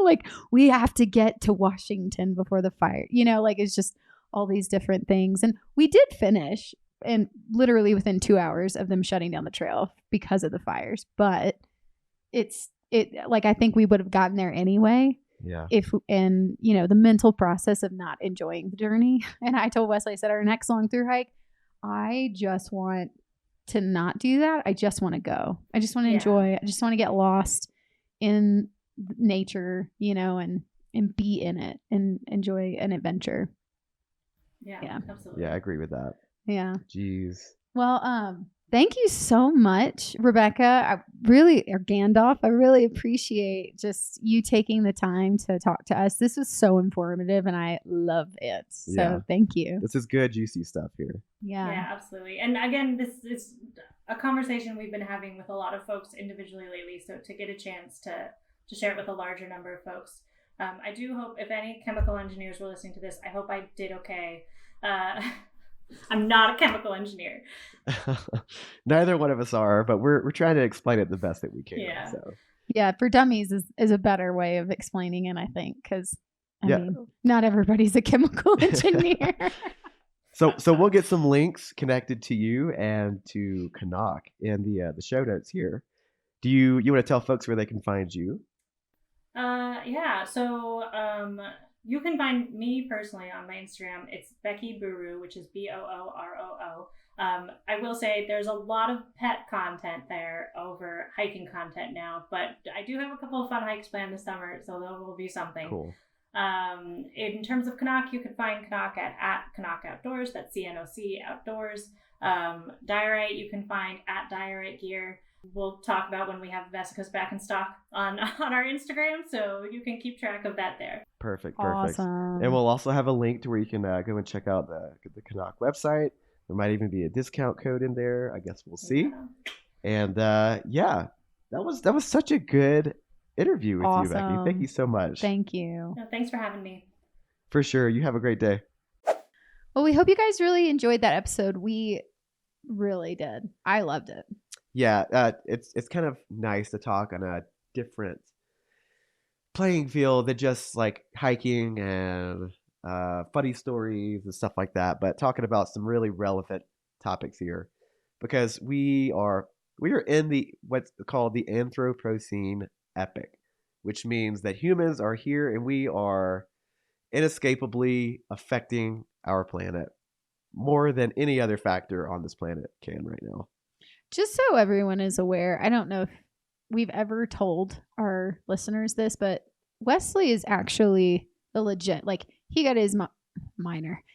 Like, we have to get to Washington before the fire. Like, it's just all these different things. And we did finish. and literally within 2 hours of them shutting down the trail because of the fires. But I think we would have gotten there anyway. Yeah. And the mental process of not enjoying the journey. And I told Wesley, I said, our next long through hike, I just want to not do that. I just want to go. I just want to enjoy. I just want to get lost in nature, and be in it and enjoy an adventure. Yeah, absolutely. Yeah, I agree with that. Yeah. Jeez. Well, thank you so much, Rebecca. Or Gandalf, I really appreciate just you taking the time to talk to us. This was so informative and I love it. So thank you. This is good, juicy stuff here. Yeah, absolutely. And again, this is a conversation we've been having with a lot of folks individually lately. So to get a chance to share it with a larger number of folks. I do hope if any chemical engineers were listening to this, I hope I did okay. I'm not a chemical engineer. Neither one of us are, but we're trying to explain it the best that we can. Yeah. So. Yeah, for dummies is a better way of explaining it, I think, because I mean, not everybody's a chemical engineer. So we'll get some links connected to you and to CNOC in the show notes here. Do you want to tell folks where they can find you? So you can find me personally on my Instagram. It's Becky Booroo, which is Booroo. I will say there's a lot of pet content there over hiking content now, but I do have a couple of fun hikes planned this summer, so there will be something. Cool. In terms of CNOC, you can find CNOC at CNOC Outdoors. That's CNOC Outdoors. Diorite, you can find at Diorite Gear. We'll talk about when we have Vessica's back in stock on our Instagram, so you can keep track of that there. Perfect. Awesome. And we'll also have a link to where you can go and check out the CNOC website. There might even be a discount code in there. I guess we'll see. Yeah. And that was such a good interview with you, Becky. Thank you so much. Thank you. No, thanks for having me. For sure. You have a great day. Well, we hope you guys really enjoyed that episode. We really did. I loved it. Yeah, it's kind of nice to talk on a different playing field than just like hiking and funny stories and stuff like that, but talking about some really relevant topics here, because we are in the what's called the Anthropocene epoch, which means that humans are here and we are inescapably affecting our planet more than any other factor on this planet can right now. Just so everyone is aware, I don't know if we've ever told our listeners this, but Wesley is actually a legit, he got his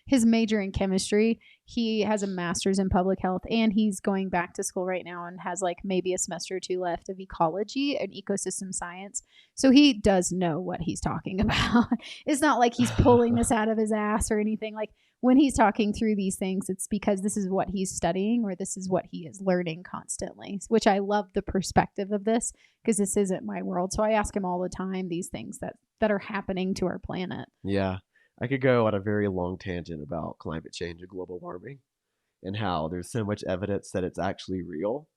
his major in chemistry. He has a master's in public health, and he's going back to school right now and has maybe a semester or two left of ecology and ecosystem science. So he does know what he's talking about. It's not like he's pulling this out of his ass or anything. When he's talking through these things, it's because this is what he's studying or this is what he is learning constantly, which I love the perspective of this because this isn't my world. So I ask him all the time these things that are happening to our planet. Yeah. I could go on a very long tangent about climate change and global warming and how there's so much evidence that it's actually real.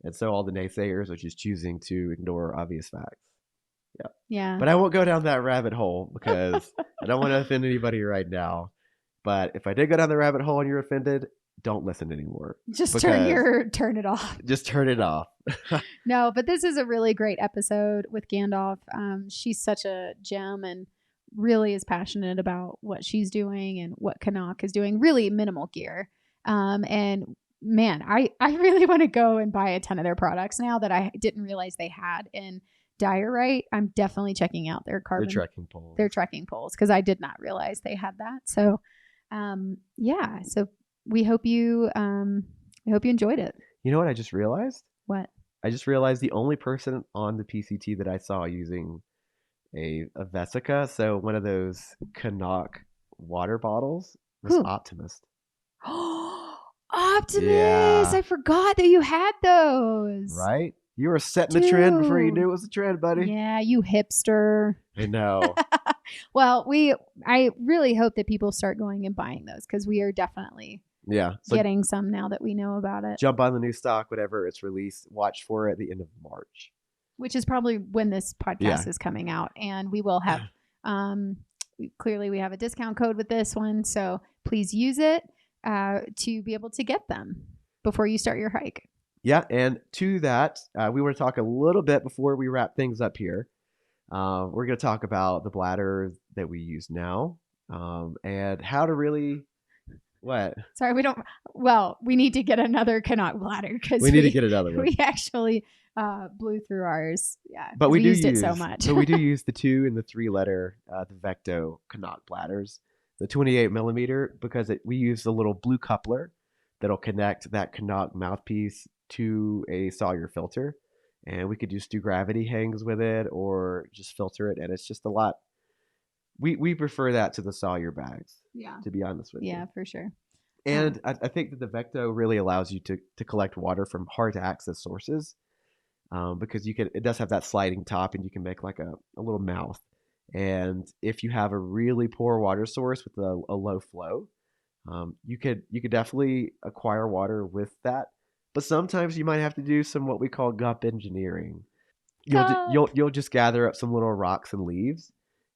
And so all the naysayers are just choosing to ignore obvious facts. Yeah. Yeah. But I won't go down that rabbit hole because I don't want to offend anybody right now. But if I did go down the rabbit hole and you're offended, don't listen anymore. Just turn it off. Just turn it off. No, but this is a really great episode with Gandalf. She's such a gem and really is passionate about what she's doing and what CNOC is doing. Really minimal gear. And man, I really want to go and buy a ton of their products now that I didn't realize they had in Diorite. I'm definitely checking out their carbon. Their trekking poles because I did not realize they had that. So so we hope you enjoyed it. You know what I just realized? What? I just realized the only person on the PCT that I saw using a Vessica, so one of those CNOC water bottles, was Optimist. Optimist! Yeah. I forgot that you had those. Right? You were setting the trend before you knew it was a trend, buddy. Yeah, you hipster. I know. Well, I really hope that people start going and buying those because we are definitely getting some now that we know about it. Jump on the new stock, whatever it's released. Watch for it at the end of March. Which is probably when this podcast is coming out. And we will have, clearly we have a discount code with this one. So please use it. to be able to get them before you start your hike. Yeah, and to that, we want to talk a little bit before we wrap things up here. We're going to talk about the bladders that we use now, and how to really... What? Sorry, we need to get another CNOC bladder because we need to get another one. We actually blew through ours. Yeah, but we used it so much. But we do use the 2 and the 3 letter, the Vecto CNOC bladders, the 28 millimeter, because we use the little blue coupler that'll connect that CNOC mouthpiece to a Sawyer filter, and we could just do gravity hangs with it or just filter it, and it's just a lot. We prefer that to the Sawyer bags. Yeah. To be honest with you. Yeah, for sure. And I think that the Vecto really allows you to collect water from hard to access sources, because it does have that sliding top, and you can make like a little mouth. And if you have a really poor water source with a low flow, you could definitely acquire water with that. But sometimes you might have to do some what we call gup engineering. You'll just gather up some little rocks and leaves,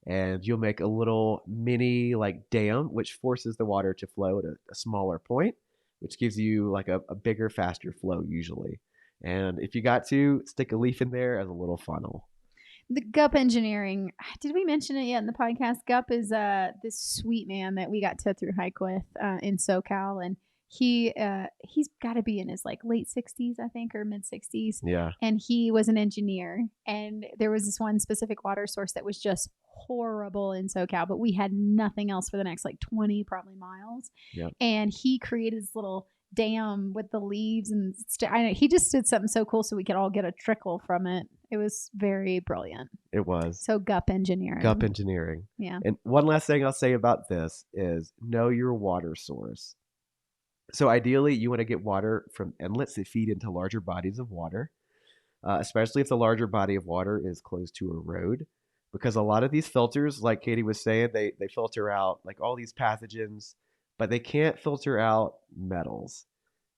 and you'll make a little mini like dam, which forces the water to flow at a smaller point, which gives you like a bigger, faster flow usually. And if you got to, stick a leaf in there as a little funnel. The gup engineering, did we mention it yet in the podcast? Gup is this sweet man that we got to thru hike with in SoCal, and he's got to be in his like late 60s, I think, or mid 60s. Yeah. And he was an engineer, and there was this one specific water source that was just horrible in SoCal, but we had nothing else for the next like 20 probably miles. Yeah. And he created this little dam with the leaves, and he just did something so cool so we could all get a trickle from it. It was very brilliant. It was. So gup engineering. Gup engineering. Yeah. And one last thing I'll say about this is know your water source. So ideally, you want to get water from inlets that feed into larger bodies of water, especially if the larger body of water is close to a road, because a lot of these filters, like Katie was saying, they filter out like all these pathogens, but they can't filter out metals.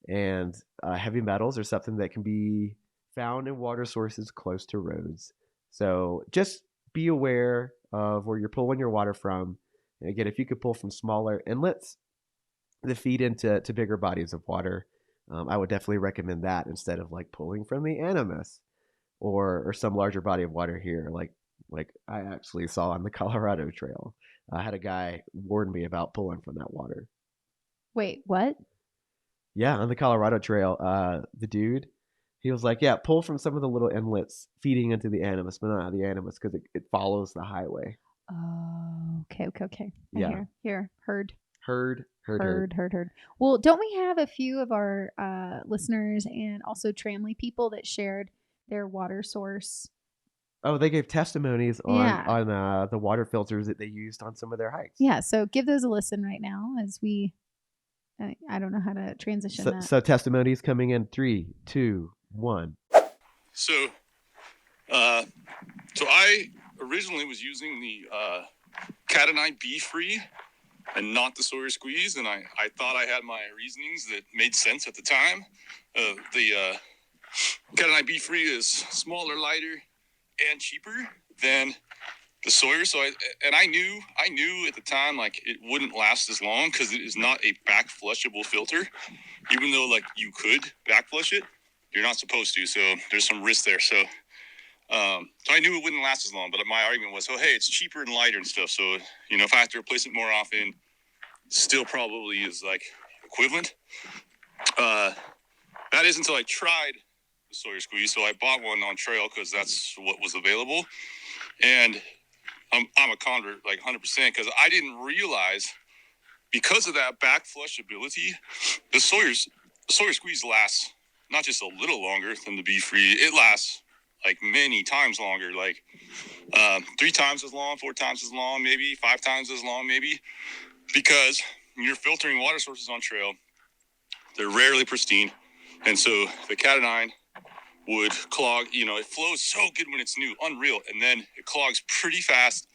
And heavy metals are something that can be found in water sources close to roads. So just be aware of where you're pulling your water from. And again, if you could pull from smaller inlets that feed into bigger bodies of water, I would definitely recommend that instead of like pulling from the Animus or some larger body of water here, like I actually saw on the Colorado Trail. I had a guy warn me about pulling from that water. Wait, what? Yeah, on the Colorado Trail, the dude, he was like, yeah, pull from some of the little inlets feeding into the Animus, but not the Animus because it follows the highway. Oh, okay. Yeah. Here, heard. Heard. Well, don't we have a few of our listeners and also Tramley people that shared their water source? Oh, they gave testimonies on the water filters that they used on some of their hikes. Yeah, so give those a listen right now as we... I don't know how to transition that. So testimonies coming in 3, 2, 1. So I originally was using the Cat9 B-Free and not the Sawyer Squeeze, and I thought I had my reasonings that made sense at the time. The Cat9 B-Free is smaller, lighter, and cheaper than the Sawyer. So I knew at the time like it wouldn't last as long because it is not a back flushable filter. Even though like you could back flush it, you're not supposed to. So there's some risk there. So I knew it wouldn't last as long. But my argument was, oh hey, it's cheaper and lighter and stuff. So if I have to replace it more often, still probably is like equivalent. That is until I tried the Sawyer Squeeze. So I bought one on trail because that's what was available. And I'm a convert, like 100%, because I didn't realize because of that back flush ability, the Sawyer Squeeze lasts not just a little longer than the B-Free. It lasts like many times longer, like 3 times as long, 4 times as long, maybe 5 times as long, maybe, because you're filtering water sources on trail. They're rarely pristine, and so the Cat9 would clog. It flows so good when it's new, unreal, and then it clogs pretty fast,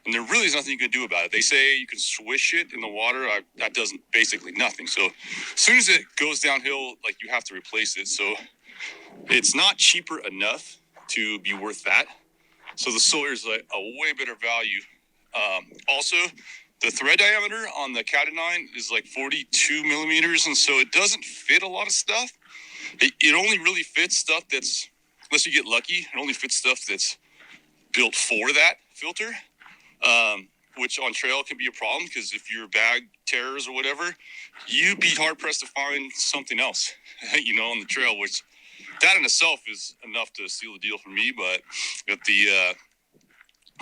and there really is nothing you can do about it. They say you can swish it in the water. That does basically nothing. So as soon as it goes downhill, like you have to replace it. So it's not cheaper enough to be worth that. So the Sawyer's like a way better value. Also, the thread diameter on the Cat 9 is like 42 millimeters, and so it doesn't fit a lot of stuff. It only really fits stuff that's, unless you get lucky, it only fits stuff that's built for that filter, which on trail can be a problem, because if your bag tears or whatever, you'd be hard-pressed to find something else, on the trail, which that in itself is enough to seal the deal for me. But if the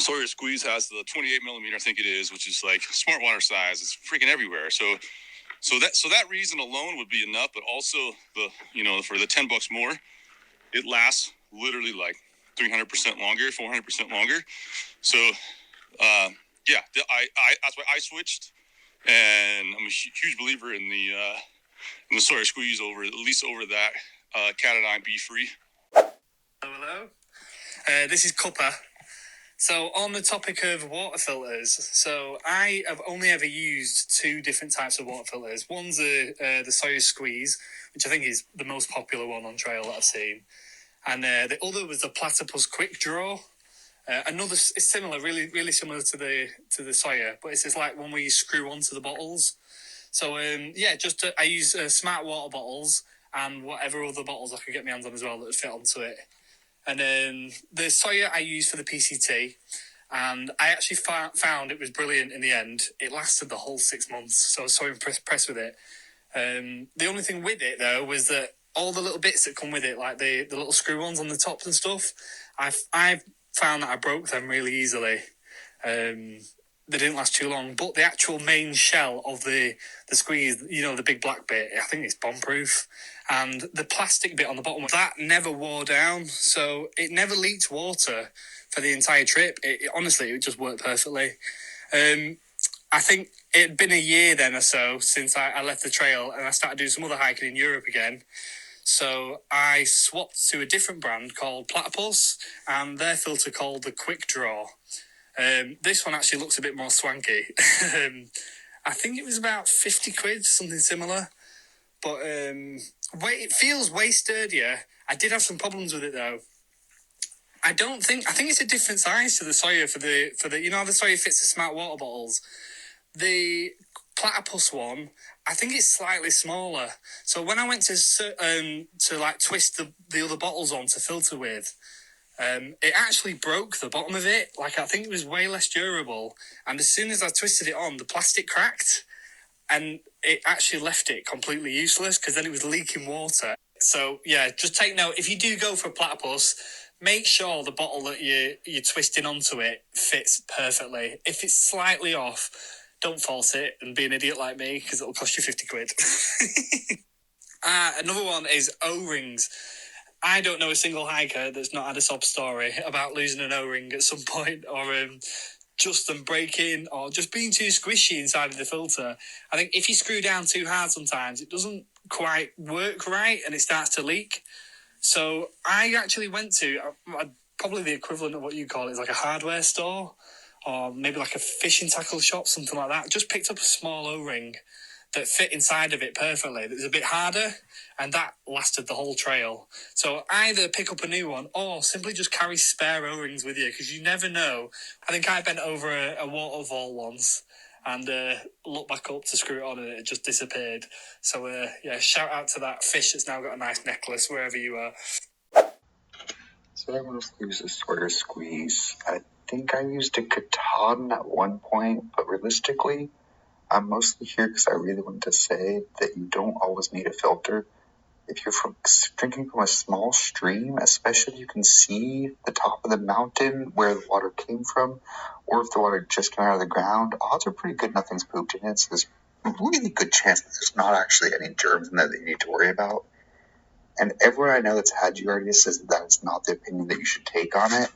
Sawyer Squeeze has the 28 millimeter, I think it is, which is like Smartwater size. It's freaking everywhere. So that reason alone would be enough. But also for the $10 more, it lasts literally like 300% longer, 400% longer. So that's why I switched, and I'm a huge believer in the Sawyer Squeeze at least over that Cat 9 Be Free. Hello. This is Cuppa. So on the topic of water filters, so I have only ever used two different types of water filters. One's the Sawyer Squeeze, which I think is the most popular one on trail that I've seen. And the other was the Platypus Quick Draw. Another is similar, really, really similar to the Sawyer, but it's just like one where you screw onto the bottles. So I use smart water bottles and whatever other bottles I could get my hands on as well that would fit onto it. And then the Sawyer I use for the PCT, and I actually found it was brilliant in the end. It lasted the whole 6 months, so I was so impressed with it. The only thing with it, though, was that all the little bits that come with it, like the little screw ones on the tops and stuff, I found that I broke them really easily. They didn't last too long, but the actual main shell of the squeeze, the big black bit, I think it's bomb-proof. And the plastic bit on the bottom of that never wore down, so it never leaked water for the entire trip. Honestly, it just worked perfectly. I think it'd been a year then or so since I left the trail, and I started doing some other hiking in Europe again. So I swapped to a different brand called Platypus, and their filter called the Quick Draw. This one actually looks a bit more swanky. I think it was about 50 quid, something similar. But it feels way sturdier. I did have some problems with it though. I think it's a different size to the Sawyer for the how the Sawyer fits the smart water bottles. The Platypus one, I think it's slightly smaller. So when I went to like twist the other bottles on to filter with, it actually broke the bottom of it. Like, I think it was way less durable. And as soon as I twisted it on, the plastic cracked. And it actually left it completely useless because then it was leaking water. So, yeah, just take note. If you do go for a Platypus, make sure the bottle that you're twisting onto it fits perfectly. If it's slightly off, don't force it and be an idiot like me because it'll cost you 50 quid. Another one is O-rings. I don't know a single hiker that's not had a sob story about losing an O-ring at some point, or just them breaking, or just being too squishy inside of the filter. I think if you screw down too hard sometimes, it doesn't quite work right and it starts to leak. So I actually went to probably the equivalent of what you call it is like a hardware store, or maybe like a fishing tackle shop, something like that. Just picked up a small O-ring that fit inside of it perfectly. That was a bit harder, and that lasted the whole trail. So either pick up a new one or simply just carry spare O-rings with you, because you never know. I think I bent over a waterfall once and looked back up to screw it on, and it just disappeared. So shout out to that fish that's now got a nice necklace wherever you are. So I mostly use a Sawyer Squeeze. I think I used a Katahdin at one point, but realistically, I'm mostly here because I really wanted to say that you don't always need a filter. If you're drinking from a small stream, especially if you can see the top of the mountain where the water came from, or if the water just came out of the ground, odds are pretty good nothing's pooped in it, so there's a really good chance that there's not actually any germs in there that you need to worry about. And everyone I know that's had Giardia says that is not the opinion that you should take on it.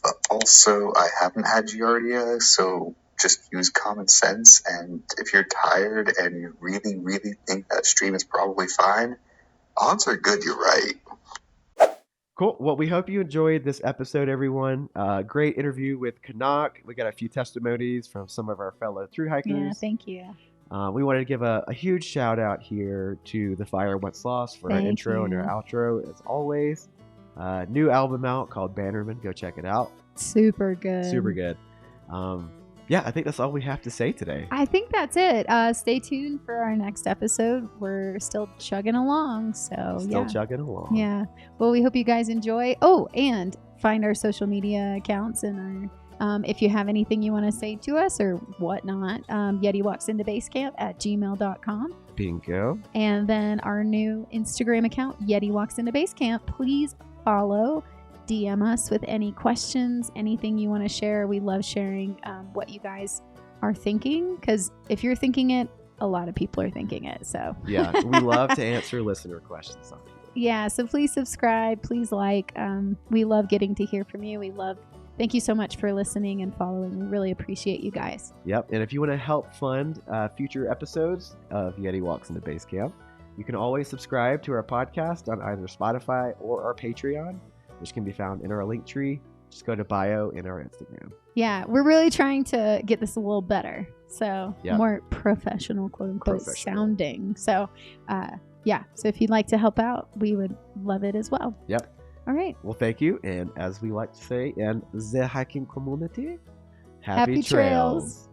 But also, I haven't had Giardia, so just use common sense, and if you're tired and you really, really think that stream is probably fine, odds are good you're right. Cool. Well, we hope you enjoyed this episode, everyone. Great interview with CNOC. We got a few testimonies from some of our fellow thru-hikers. Yeah, thank you. We wanted to give a huge shout out here to The Fire Once Lost for our intro and our outro, as always. New album out called Bannerman. Go check it out. Super good. Super good. Yeah, I think that's all we have to say today. I think that's it. Stay tuned for our next episode. We're still chugging along, so chugging along. Yeah. Well, we hope you guys enjoy. Oh, and find our social media accounts and our if you have anything you want to say to us or whatnot, Yeti Walks Into Basecamp at gmail.com. Bingo. And then our new Instagram account, Yeti Walks Into Basecamp. Please follow. DM us with any questions, anything you want to share. We love sharing what you guys are thinking, because if you're thinking it, a lot of people are thinking it. So yeah, we love to answer listener questions on it. Yeah, so please subscribe, please like. We love getting to hear from you. Thank you so much for listening and following. We really appreciate you guys. Yep, and if you want to help fund future episodes of Yeti Walks Into Basecamp, you can always subscribe to our podcast on either Spotify or our Patreon, which can be found in our link tree. Just go to bio in our Instagram. Yeah, we're really trying to get this a little better. So more professional, quote unquote, sounding. So so if you'd like to help out, we would love it as well. Yep. All right. Well, thank you. And as we like to say in the hiking community, happy trails.